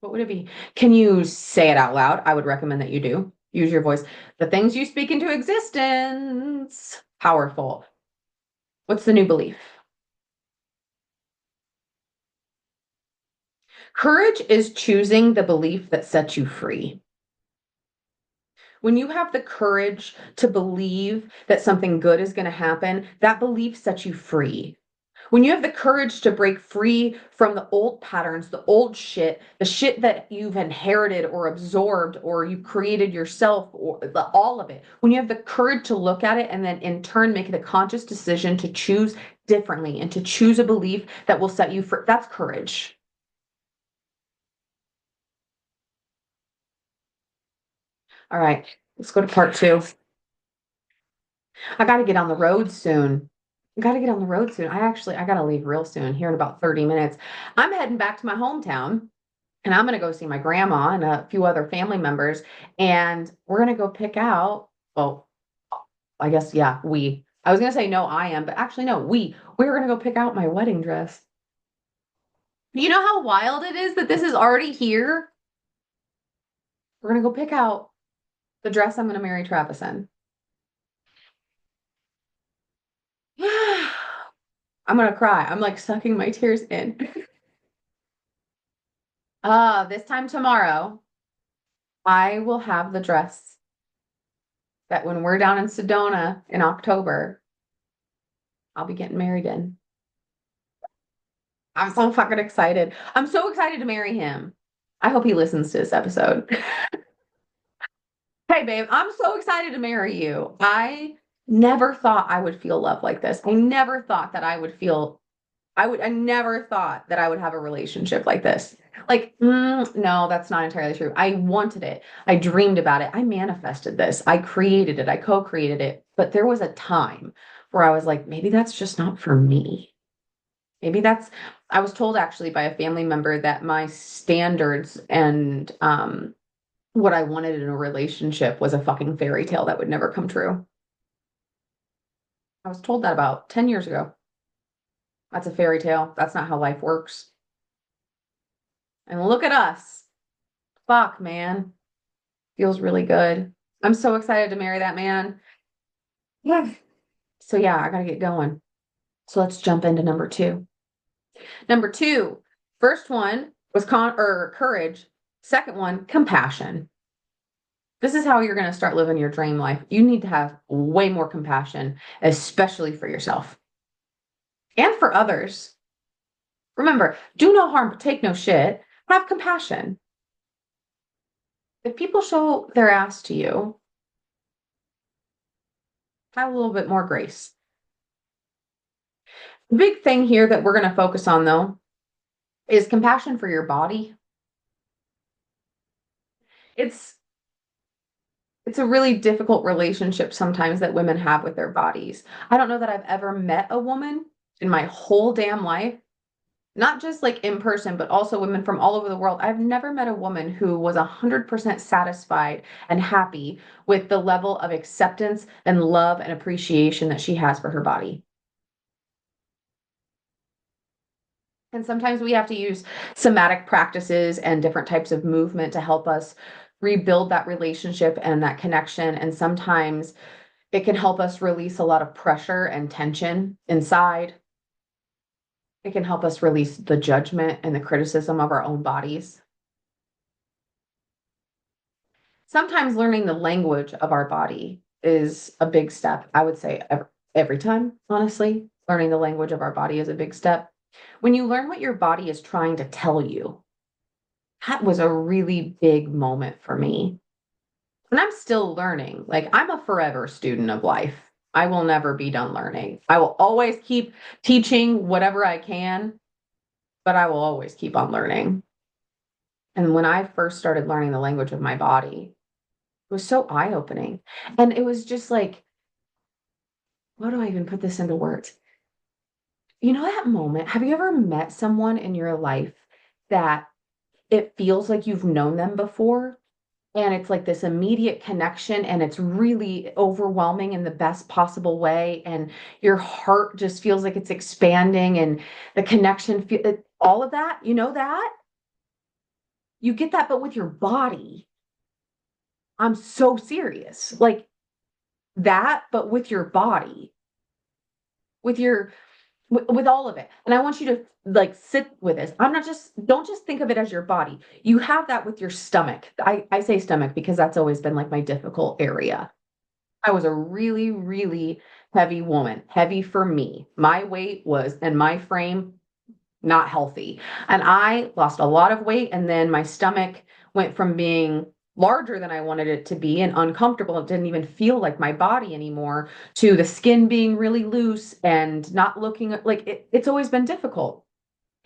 A: What would it be? Can you say it out loud? I would recommend that you do. Use your voice. The things you speak into existence. Powerful. What's the new belief? Courage is choosing the belief that sets you free. When you have the courage to believe that something good is going to happen, that belief sets you free. When you have the courage to break free from the old patterns, the shit that you've inherited or absorbed or you created yourself, or all of it, when you have the courage to look at it and then in turn make the conscious decision to choose differently and to choose a belief that will set you free, that's courage. All right, let's go to part two. I got to get on the road soon. I got to get on the road soon. I got to leave real soon, here in about 30 minutes. I'm heading back to my hometown and I'm going to go see my grandma and a few other family members. And we're going to go pick out, well, I guess, yeah, I was going to say, no, I am, but actually, no, we're going to go pick out my wedding dress. You know how wild it is that this is already here? We're going to go pick out the dress I'm going to marry Travis in. I'm going to cry. I'm like sucking my tears in. This time tomorrow, I will have the dress that when we're down in Sedona in October, I'll be getting married in. I'm so fucking excited. I'm so excited to marry him. I hope he listens to this episode. Hey, babe, I'm so excited to marry you. I never thought I would feel love like this. I never thought that I would feel, I never thought that I would have a relationship like this. Like, no, that's not entirely true. I wanted it. I dreamed about it. I manifested this. I created it. I co-created it. But there was a time where I was like, maybe that's just not for me. Maybe that's, I was told actually by a family member that my standards and what I wanted in a relationship was a fucking fairy tale that would never come true. I was told that about 10 years ago. That's a fairy tale. That's not how life works. And look at us. Fuck, man. Feels really good. I'm so excited to marry that man. Yeah. So yeah, I gotta get going. So let's jump into number two. Number two, first one was courage. Second one, compassion. This is how you're going to start living your dream life. You need to have way more compassion, especially for yourself and for others. Remember, do no harm, but take no shit. Have compassion. If people show their ass to you, have a little bit more grace. The big thing here that we're going to focus on, though, is compassion for your body. It's it's a really difficult relationship sometimes that women have with their bodies. I don't know that I've ever met a woman in my whole damn life, not just like in person, but also women from all over the world. I've never met a woman who was 100% satisfied and happy with the level of acceptance and love and appreciation that she has for her body. And sometimes we have to use somatic practices and different types of movement to help us rebuild that relationship and that connection. And sometimes it can help us release a lot of pressure and tension inside. It can help us release the judgment and the criticism of our own bodies. Sometimes learning the language of our body is a big step. I would say every time, honestly, learning the language of our body is a big step. When you learn what your body is trying to tell you, that was a really big moment for me. And I'm still learning. Like, I'm a forever student of life. I will never be done learning. I will always keep teaching whatever I can, but I will always keep on learning. And when I first started learning the language of my body, it was so eye-opening. And it was just like, how do I even put this into words? You know that moment? Have you ever met someone in your life that it feels like you've known them before? And it's like this immediate connection, and it's really overwhelming in the best possible way. And your heart just feels like it's expanding, and the connection, all of that, you know that? You get that, but with your body. I'm so serious. Like that, but with your body, with your with all of it. And I want you to like sit with this. I'm not just don't just think of it as your body. You have that with your stomach. I say stomach because that's always been like my difficult area. I was a really, really heavy woman, heavy for me. My weight was and my frame not healthy. And I lost a lot of weight. And then my stomach went from being larger than I wanted it to be and uncomfortable. It didn't even feel like my body anymore, to the skin being really loose and not looking like it's always been difficult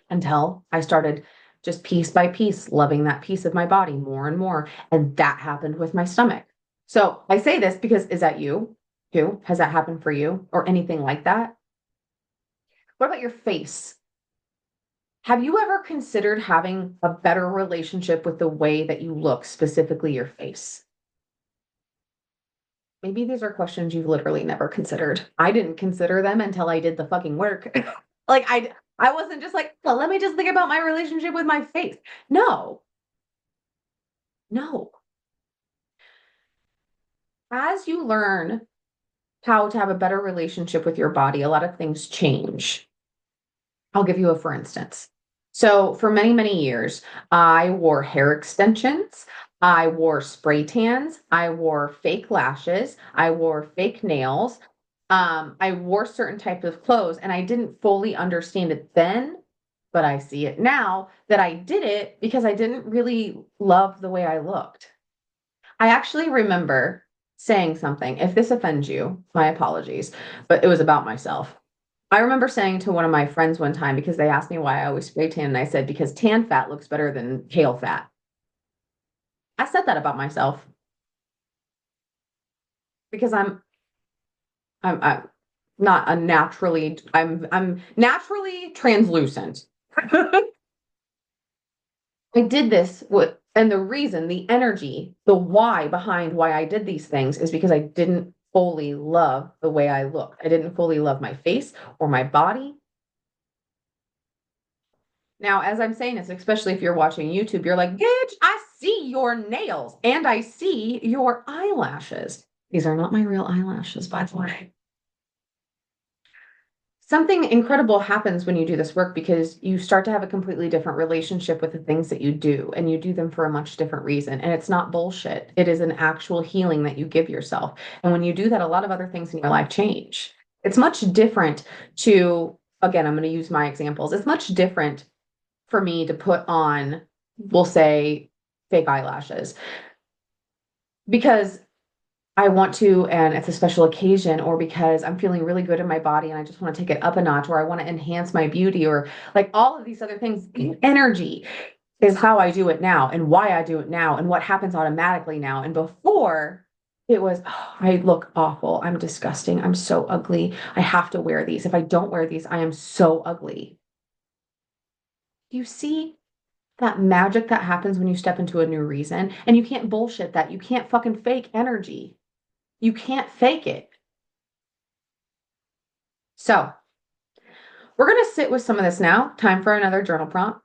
A: until I started just piece by piece loving that piece of my body more and more. And that happened with my stomach. So I say this because is that you too? Has that happened for you or anything like that? What about your face? Have you ever considered having a better relationship with the way that you look, specifically your face? Maybe these are questions you've literally never considered. I didn't consider them until I did the fucking work. Like I wasn't just like, well, let me just think about my relationship with my face. No. No. As you learn how to have a better relationship with your body, a lot of things change. I'll give you a for instance. So, for many, many years, I wore hair extensions. I wore spray tans. I wore fake lashes. I wore fake nails. I wore certain types of clothes, and I didn't fully understand it then, but I see it now that I did it because I didn't really love the way I looked. I actually remember saying something. If this offends you, my apologies, but it was about myself. I remember saying to one of my friends one time because they asked me why I always spray tan, and I said, because tan fat looks better than pale fat. I said that about myself because I'm not a naturally I'm naturally translucent. I did this with, and the reason, the energy, the why behind why I did these things is because I didn't fully love the way I looked. I didn't fully love my face or my body. Now, as I'm saying this, especially if you're watching YouTube, you're like, bitch, I see your nails and I see your eyelashes. These are not my real eyelashes, by the way. Something incredible happens when you do this work because you start to have a completely different relationship with the things that you do, and you do them for a much different reason. And it's not bullshit. It is an actual healing that you give yourself. And when you do that, a lot of other things in your life change. It's much different to, again, I'm going to use my examples. It's much different for me to put on, we'll say, fake eyelashes because I want to, and it's a special occasion, or because I'm feeling really good in my body and I just want to take it up a notch, or I want to enhance my beauty, or like all of these other things. Energy is how I do it now and why I do it now and what happens automatically now. And before, it was, oh, I look awful. I'm disgusting. I'm so ugly. I have to wear these. If I don't wear these, I am so ugly. You see that magic that happens when you step into a new reason, and you can't bullshit that. You can't fucking fake energy. You can't fake it. So, we're going to sit with some of this now. Time for another journal prompt.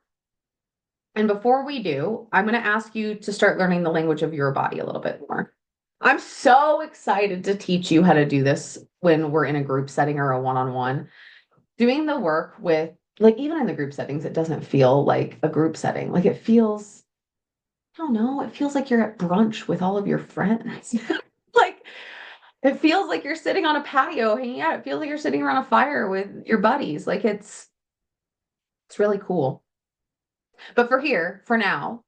A: And before we do, I'm going to ask you to start learning the language of your body a little bit more. I'm so excited to teach you how to do this when we're in a group setting or a one on one. Doing the work with, like, even in the group settings, it doesn't feel like a group setting. Like, it feels, I don't know, it feels like you're at brunch with all of your friends. Like, it feels like you're sitting on a patio hanging out. It feels like you're sitting around a fire with your buddies. Like, it's really cool. But for now,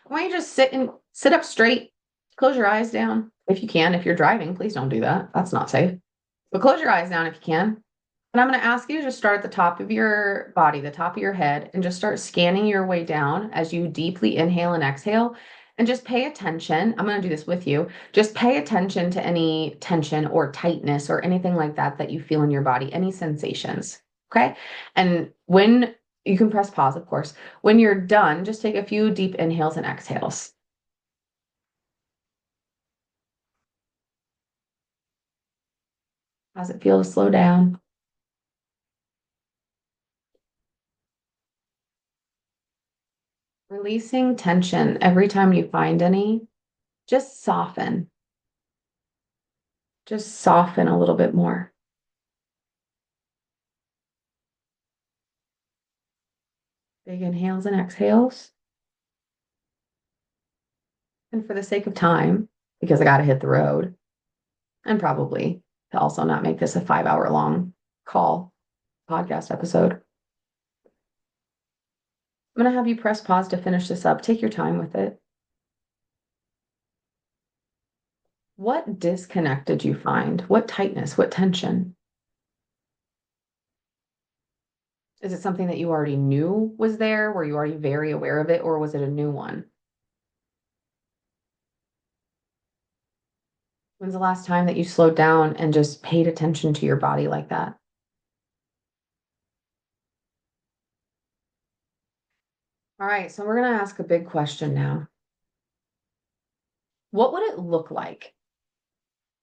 A: why don't you just sit up straight, close your eyes down if you can. If you're driving, please don't do that. That's not safe. But close your eyes down if you can. And I'm going to ask you to just start at the top of your body, the top of your head, and just start scanning your way down as you deeply inhale and exhale. And just pay attention. I'm going to do this with you. Just pay attention to any tension or tightness or anything like that that you feel in your body, any sensations. Okay. And when you can press pause, of course, when you're done, just take a few deep inhales and exhales. How's it feel to slow down? Releasing tension every time you find any, just soften. Just soften a little bit more. Big inhales and exhales. And for the sake of time, because I got to hit the road, and probably to also not make this a 5 hour long call podcast episode, I'm going to have you press pause to finish this up. Take your time with it. What disconnect did you find? What tightness? What tension? Is it something that you already knew was there? Were you already very aware of it? Or was it a new one? When's the last time that you slowed down and just paid attention to your body like that? All right, so we're going to ask a big question now. What would it look like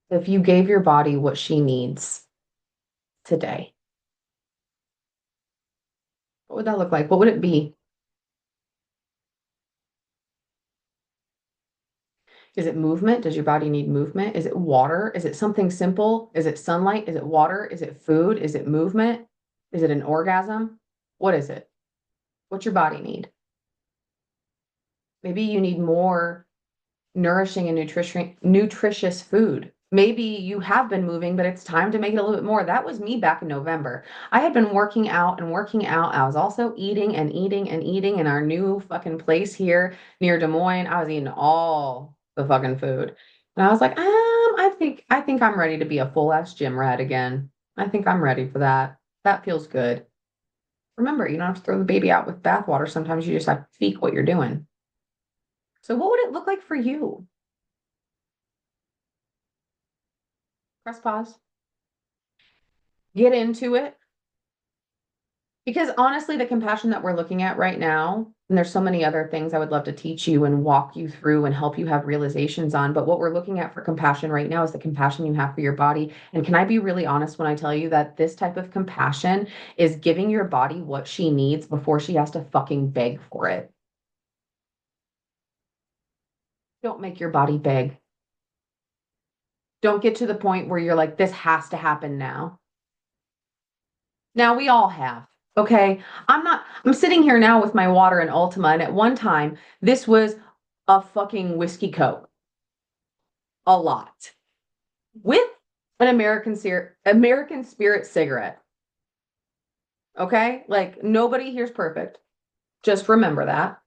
A: if you gave your body what she needs today? What would that look like? What would it be? Is it movement? Does your body need movement? Is it water? Is it something simple? Is it sunlight? Is it water? Is it food? Is it movement? Is it an orgasm? What is it? What's your body need? Maybe you need more nourishing and nutritious food. Maybe you have been moving, but it's time to make it a little bit more. That was me back in November. I had been working out and working out. I was also eating and eating and eating in our new fucking place here near Des Moines. I was eating all the fucking food. And I was like, I think I'm ready to be a full ass gym rat again. I think I'm ready for that. That feels good. Remember, you don't have to throw the baby out with bathwater. Sometimes you just have to tweak what you're doing. So what would it look like for you? Press pause. Get into it. Because honestly, the compassion that we're looking at right now, and there's so many other things I would love to teach you and walk you through and help you have realizations on. But what we're looking at for compassion right now is the compassion you have for your body. And can I be really honest when I tell you that this type of compassion is giving your body what she needs before she has to fucking beg for it? Don't make your body beg. Don't get to the point where you're like, this has to happen now. Now we all have. Okay. I'm sitting here now with my water and Ultima, and at one time, this was a fucking whiskey Coke. A lot. With an American Spirit cigarette. Okay? Like nobody here's perfect. Just remember that.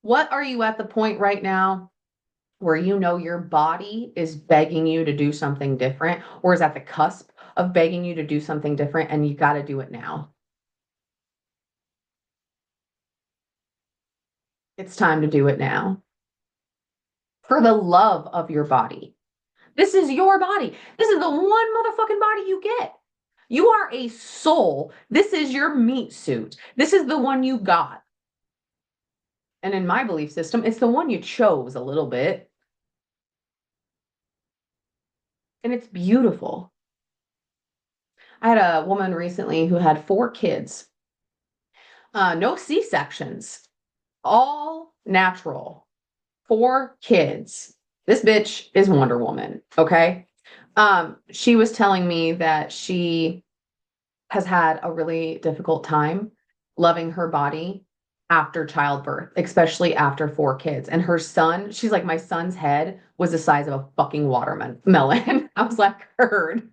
A: What are you at the point right now where you know your body is begging you to do something different, or is at the cusp of begging you to do something different and you got to do it now? It's time to do it now. For the love of your body. This is your body. This is the one motherfucking body you get. You are a soul. This is your meat suit. This is the one you got. And in my belief system, it's the one you chose a little bit. And it's beautiful. I had a woman recently who had 4 kids, no C-sections, all natural, 4 kids. This bitch is Wonder Woman. Okay. She was telling me that she has had a really difficult time loving her body after childbirth, especially after 4 kids. And her son, she's like, my son's head was the size of a fucking watermelon. I was like, heard.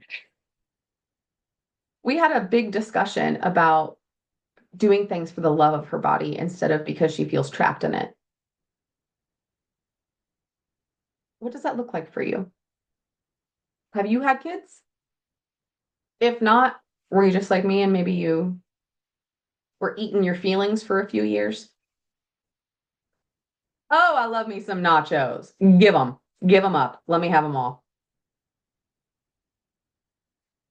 A: We had a big discussion about doing things for the love of her body instead of because she feels trapped in it. What does that look like for you? Have you had kids? If not, were you just like me and maybe you were eating your feelings for a few years? Oh, I love me some nachos. Give them. Give them up. Let me have them all.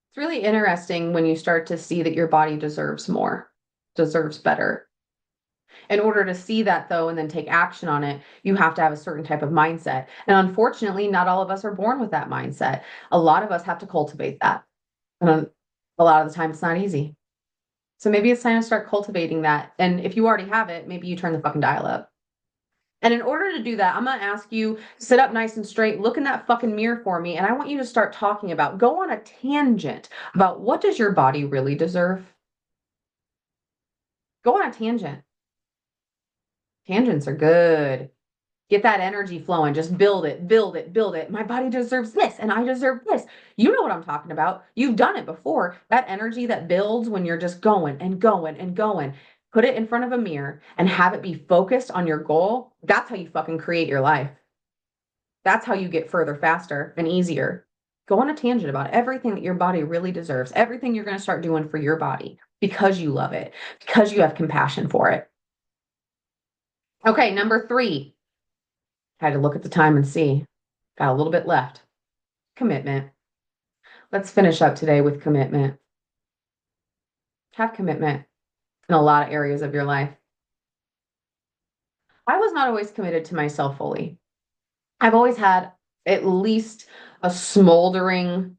A: It's really interesting when you start to see that your body deserves more, deserves better. In order to see that though, and then take action on it, you have to have a certain type of mindset. And unfortunately, not all of us are born with that mindset. A lot of us have to cultivate that. And a lot of the time, it's not easy. So maybe it's time to start cultivating that. And if you already have it, maybe you turn the fucking dial up. And in order to do that, I'm going to ask you sit up nice and straight, look in that fucking mirror for me, and I want you to start talking about, go on a tangent about what does your body really deserve? Go on a tangent. Tangents are good. Get that energy flowing. Just build it, build it, build it. My body deserves this, and I deserve this. You know what I'm talking about. You've done it before. That energy that builds when you're just going and going and going. Put it in front of a mirror and have it be focused on your goal. That's how you fucking create your life. That's how you get further faster and easier. Go on a tangent about everything that your body really deserves, everything you're going to start doing for your body because you love it, because you have compassion for it. Okay, number 3. I had to look at the time and see. Got a little bit left. Commitment. Let's finish up today with commitment. Have commitment in a lot of areas of your life. I was not always committed to myself fully. I've always had at least a smoldering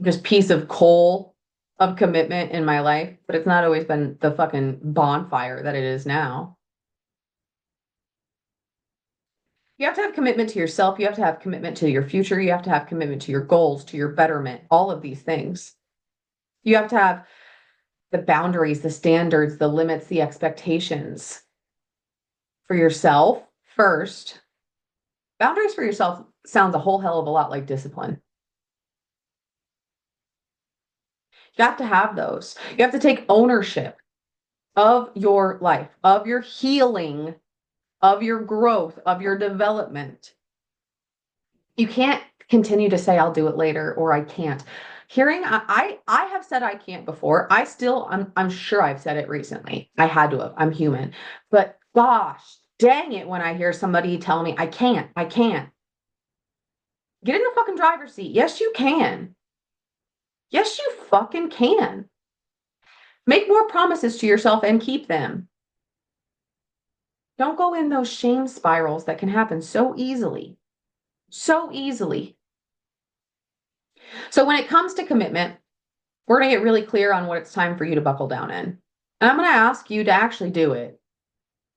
A: just piece of coal of commitment in my life, but it's not always been the fucking bonfire that it is now. You have to have commitment to yourself. You have to have commitment to your future. You have to have commitment to your goals, to your betterment, all of these things. You have to have the boundaries, the standards, the limits, the expectations for yourself first. Boundaries for yourself sounds a whole hell of a lot like discipline. You have to have those. You have to take ownership of your life, of your healing, of your growth, of your development. You can't continue to say I'll do it later or I can't. Hearing I have said I can't before. I'm sure I've said it recently. I had to have. I'm human. But gosh, dang it when I hear somebody tell me I can't. I can't. Get in the fucking driver's seat. Yes, you can. Yes, you fucking can. Make more promises to yourself and keep them. Don't go in those shame spirals that can happen so easily. So easily. So when it comes to commitment, we're going to get really clear on what it's time for you to buckle down in. And I'm going to ask you to actually do it.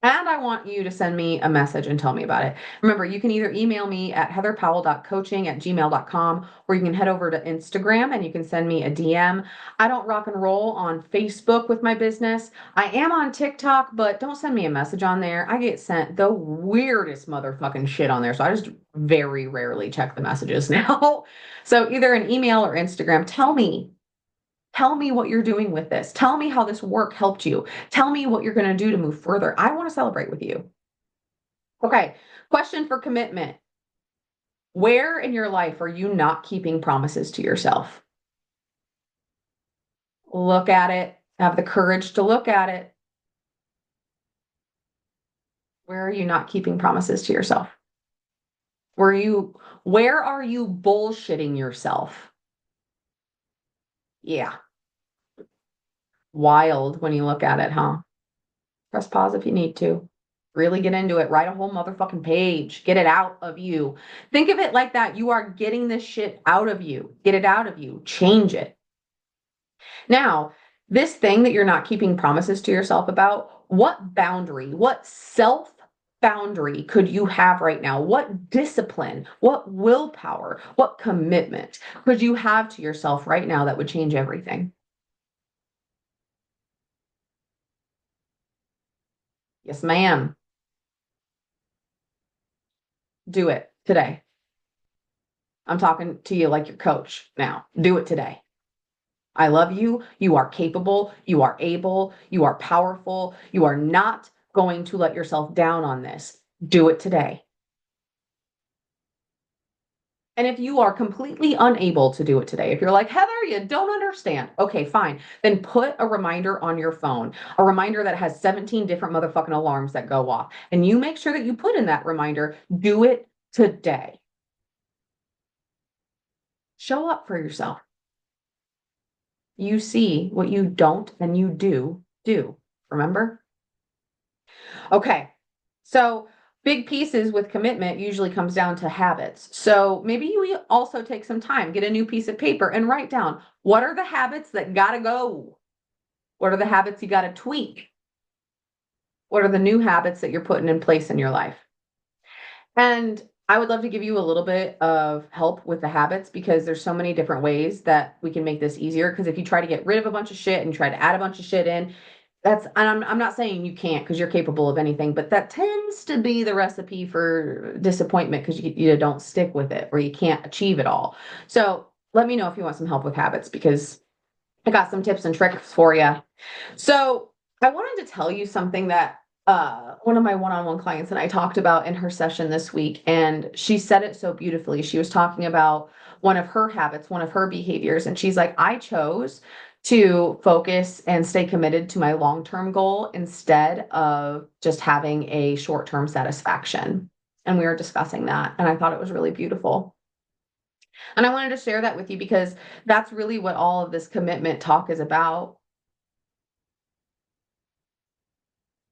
A: And I want you to send me a message and tell me about it. Remember, you can either email me at heatherpowell.coaching@gmail.com, or you can head over to Instagram and you can send me a DM. I don't rock and roll on Facebook with my business. I am on TikTok, but don't send me a message on there. I get sent the weirdest motherfucking shit on there. So I just very rarely check the messages now. So either an email or Instagram, tell me. Tell me what you're doing with this. Tell me how this work helped you. Tell me what you're going to do to move further. I want to celebrate with you. Okay. Question for commitment. Where in your life are you not keeping promises to yourself? Look at it. Have the courage to look at it. Where are you not keeping promises to yourself? Where are you bullshitting yourself? Yeah. Wild when you look at it, huh? Press pause if you need to. Really get into it. Write a whole motherfucking page. Get it out of you. Think of it like that. You are getting this shit out of you. Get it out of you. Change it. Now, this thing that you're not keeping promises to yourself about, what boundary, what self boundary could you have right now? What discipline, what willpower, what commitment could you have to yourself right now that would change everything? Yes, ma'am. Do it today. I'm talking to you like your coach now. Do it today. I love you. You are capable. You are able. You are powerful. You are not going to let yourself down on this. Do it today. And if you are completely unable to do it today, if you're like, Heather, you don't understand, okay, fine. Then put a reminder on your phone, a reminder that has 17 different motherfucking alarms that go off. And you make sure that you put in that reminder, do it today. Show up for yourself. You see what you don't and you do. Remember? Okay. So big pieces with commitment usually comes down to habits. So maybe you also take some time, get a new piece of paper and write down what are the habits that gotta go? What are the habits you gotta tweak? What are the new habits that you're putting in place in your life? And I would love to give you a little bit of help with the habits because there's so many different ways that we can make this easier. Because if you try to get rid of a bunch of shit and try to add a bunch of shit in, I'm not saying you can't because you're capable of anything, but that tends to be the recipe for disappointment because you don't stick with it or you can't achieve it all. So let me know if you want some help with habits because I got some tips and tricks for you. So I wanted to tell you something that one of my one-on-one clients and I talked about in her session this week, and she said it so beautifully. She was talking about one of her habits, one of her behaviors, and she's like, I chose to focus and stay committed to my long-term goal instead of just having a short-term satisfaction. And we were discussing that, and I thought it was really beautiful. And I wanted to share that with you because that's really what all of this commitment talk is about.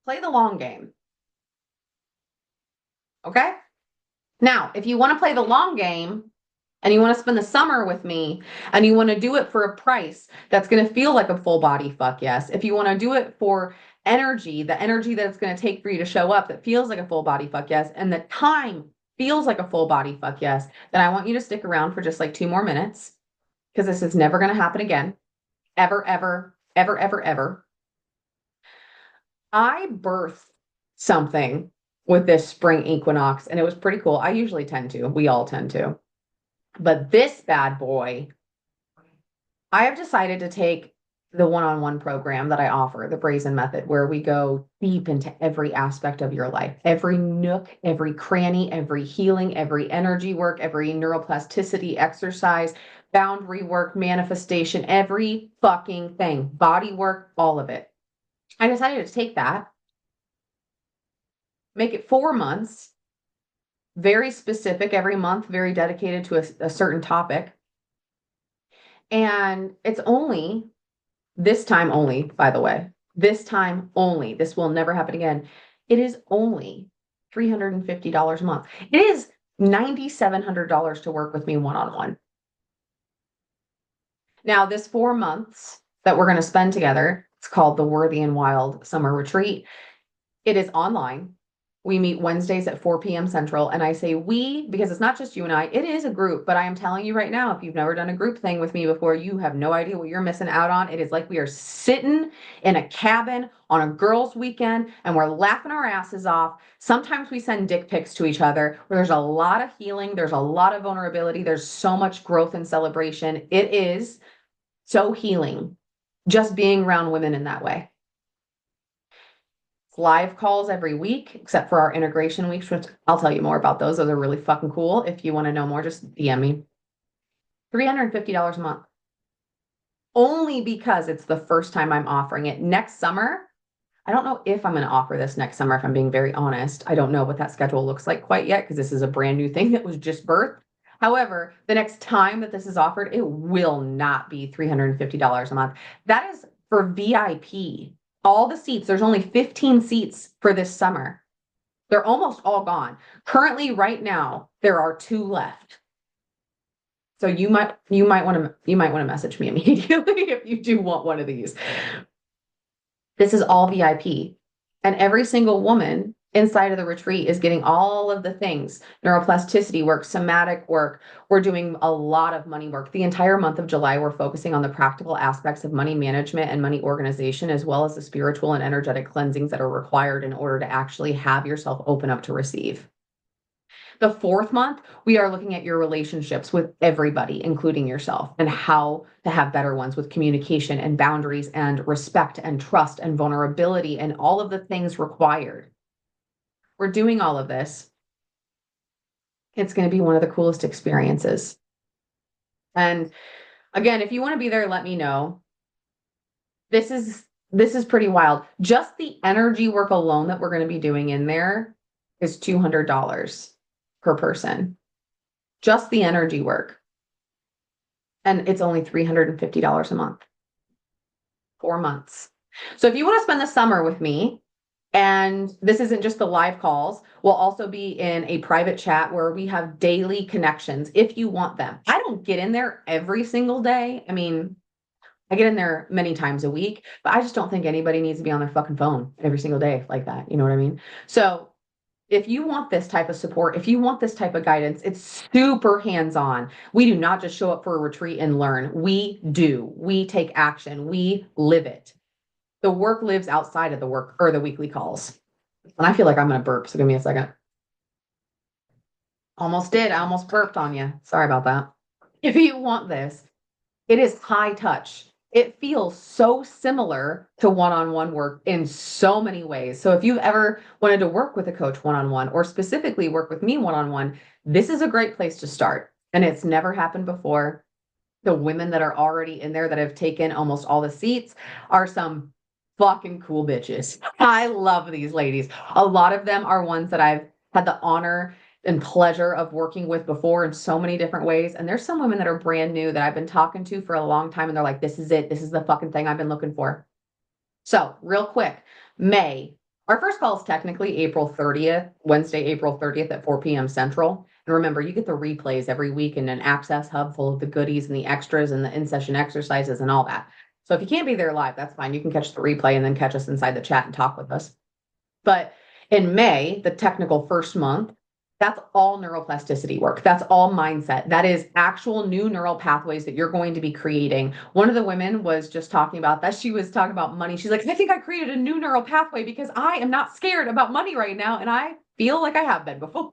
A: Play the long game. Okay? Now, if you want to play the long game and you want to spend the summer with me and you want to do it for a price that's going to feel like a full body fuck yes, if you want to do it for energy, the energy that it's going to take for you to show up that feels like a full body fuck yes, and the time feels like a full body fuck yes, then I want you to stick around for just like 2 more minutes because this is never going to happen again. Ever, ever, ever, ever, ever. I birthed something with this spring equinox, and it was pretty cool. I usually tend to. We all tend to. But this bad boy, I have decided to take the one-on-one program that I offer, the Brazen Method, where we go deep into every aspect of your life, every nook, every cranny, every healing, every energy work, every neuroplasticity exercise, boundary work, manifestation, every fucking thing, body work, all of it. I decided to take that, make it 4 months, very specific every month, very dedicated to a certain topic. And it's only this time only, by the way, this time only. This will never happen again. It is only $350 a month. It is $9,700 to work with me one-on-one. Now, this 4 months that we're going to spend together, it's called the Worthy and Wild Summer Retreat. It is online. We meet Wednesdays at 4 p.m. Central. And I say we because it's not just you and I. It is a group. But I am telling you right now, if you've never done a group thing with me before, you have no idea what you're missing out on. It is like we are sitting in a cabin on a girls' weekend and we're laughing our asses off. Sometimes we send dick pics to each other where there's a lot of healing. There's a lot of vulnerability. There's so much growth and celebration. It is so healing just being around women in that way. Live calls every week, except for our integration weeks, which I'll tell you more about those. Those are really fucking cool. If you want to know more, just DM me. $350 a month. Only because it's the first time I'm offering it. Next summer, I don't know if I'm going to offer this next summer, if I'm being very honest. I don't know what that schedule looks like quite yet because this is a brand new thing that was just birthed. However, the next time that this is offered, it will not be $350 a month. That is for VIP. All the seats, there's only 15 seats for this summer. They're almost all gone. Currently, right now, there are 2 left. So you might want to message me immediately if you do want one of these. This is all VIP. And every single woman inside of the retreat is getting all of the things, neuroplasticity work, somatic work. We're doing a lot of money work. The entire month of July, we're focusing on the practical aspects of money management and money organization, as well as the spiritual and energetic cleansings that are required in order to actually have yourself open up to receive. The 4th month, we are looking at your relationships with everybody, including yourself, and how to have better ones with communication and boundaries and respect and trust and vulnerability and all of the things required. We're doing all of this It's going to be one of the coolest experiences. And again, if you want to be there, let me know. This is pretty wild. Just the energy work alone that we're going to be doing in there is $200 per person. Just the energy work. And it's only $350 a month. 4 months. So if you want to spend the summer with me, and this isn't just the live calls, we'll also be in a private chat where we have daily connections if you want them. I don't get in there every single day. I mean, I get in there many times a week, but I just don't think anybody needs to be on their fucking phone every single day like that. You know what I mean? So if you want this type of support, if you want this type of guidance, it's super hands-on. We do not just show up for a retreat and learn. We do. We take action. We live it. The work lives outside of the work or the weekly calls. And I feel like I'm going to burp. So give me a second. Almost did. I almost burped on you. Sorry about that. If you want this, it is high touch. It feels so similar to one-on-one work in so many ways. So if you've ever wanted to work with a coach one-on-one or specifically work with me one-on-one, this is a great place to start. And it's never happened before. The women that are already in there that have taken almost all the seats are some fucking cool bitches. I love these ladies. A lot of them are ones that I've had the honor and pleasure of working with before in so many different ways. And there's some women that are brand new that I've been talking to for a long time. And they're like, this is it. This is the fucking thing I've been looking for. So real quick, May, our first call is technically April 30th, Wednesday, April 30th at 4 p.m. Central. And remember, you get the replays every week in an access hub full of the goodies and the extras and the in-session exercises and all that. So if you can't be there live, that's fine. You can catch the replay and then catch us inside the chat and talk with us. But in May, the technical first month, that's all neuroplasticity work. That's all mindset. That is actual new neural pathways that you're going to be creating. One of the women was just talking about that. She was talking about money. She's like, I think I created a new neural pathway because I am not scared about money right now. And I feel like I have been before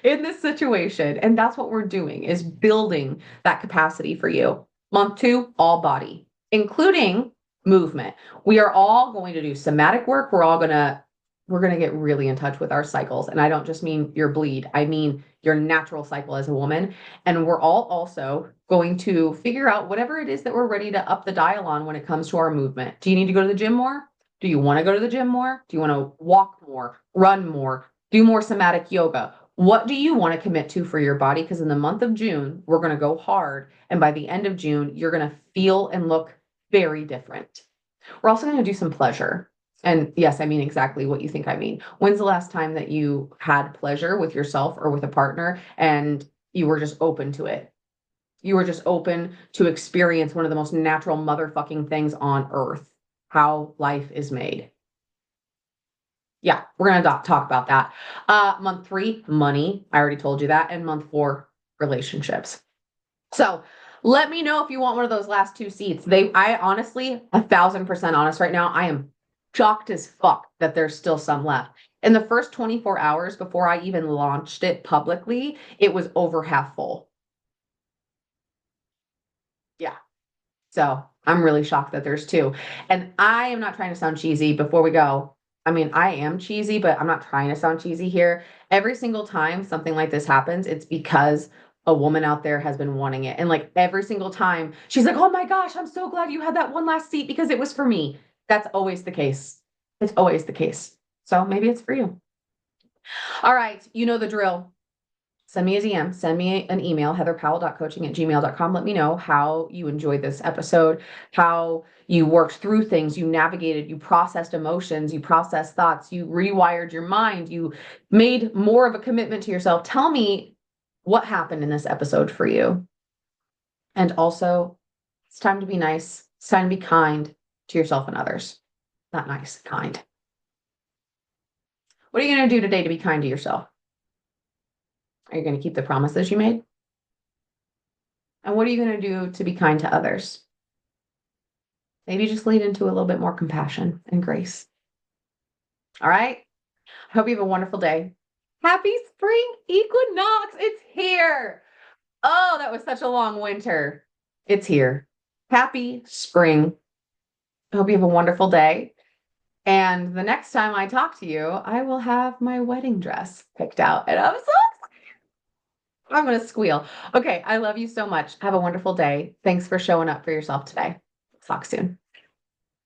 A: in this situation. And that's what we're doing is building that capacity for you. Month 2, all body, including movement. We are all going to do somatic work. We're going to get really in touch with our cycles. And I don't just mean your bleed. I mean your natural cycle as a woman. And we're all also going to figure out whatever it is that we're ready to up the dial on when it comes to our movement. Do you need to go to the gym more? Do you want to go to the gym more? Do you want to walk more, run more, do more somatic yoga? What do you want to commit to for your body? Because in the month of June, we're going to go hard. And by the end of June, you're going to feel and look very different. We're also going to do some pleasure. And yes, I mean exactly what you think I mean. When's the last time that you had pleasure with yourself or with a partner and you were just open to it? You were just open to experience one of the most natural motherfucking things on earth, how life is made. Yeah, we're going to talk about that. Month 3, money. I already told you that. And month 4, relationships. So let me know if you want one of those last 2 seats. I honestly, 1,000% honest right now, I am shocked as fuck that there's still some left. In the first 24 hours before I even launched it publicly, it was over half full. Yeah. So I'm really shocked that there's 2. And I am not trying to sound cheesy before we go. I mean, I am cheesy, but I'm not trying to sound cheesy here. Every single time something like this happens, it's because a woman out there has been wanting it. And like every single time, she's like, oh my gosh, I'm so glad you had that one last seat because it was for me. That's always the case. It's always the case. So maybe it's for you. All right. You know the drill. Send me a DM, send me an email, heatherpowell.coaching@gmail.com. Let me know how you enjoyed this episode, how you worked through things, you navigated, you processed emotions, you processed thoughts, you rewired your mind, you made more of a commitment to yourself. Tell me what happened in this episode for you. And also, it's time to be nice. It's time to be kind to yourself and others. Not nice, kind. What are you going to do today to be kind to yourself? Are you going to keep the promises you made? And what are you going to do to be kind to others? Maybe just lead into a little bit more compassion and grace. All right. I hope you have a wonderful day. Happy spring equinox. It's here. Oh, that was such a long winter. It's here. Happy spring. I hope you have a wonderful day. And the next time I talk to you, I will have my wedding dress picked out. And I'm so I'm gonna squeal. Okay, I love you so much. Have a wonderful day. Thanks for showing up for yourself today. Talk soon.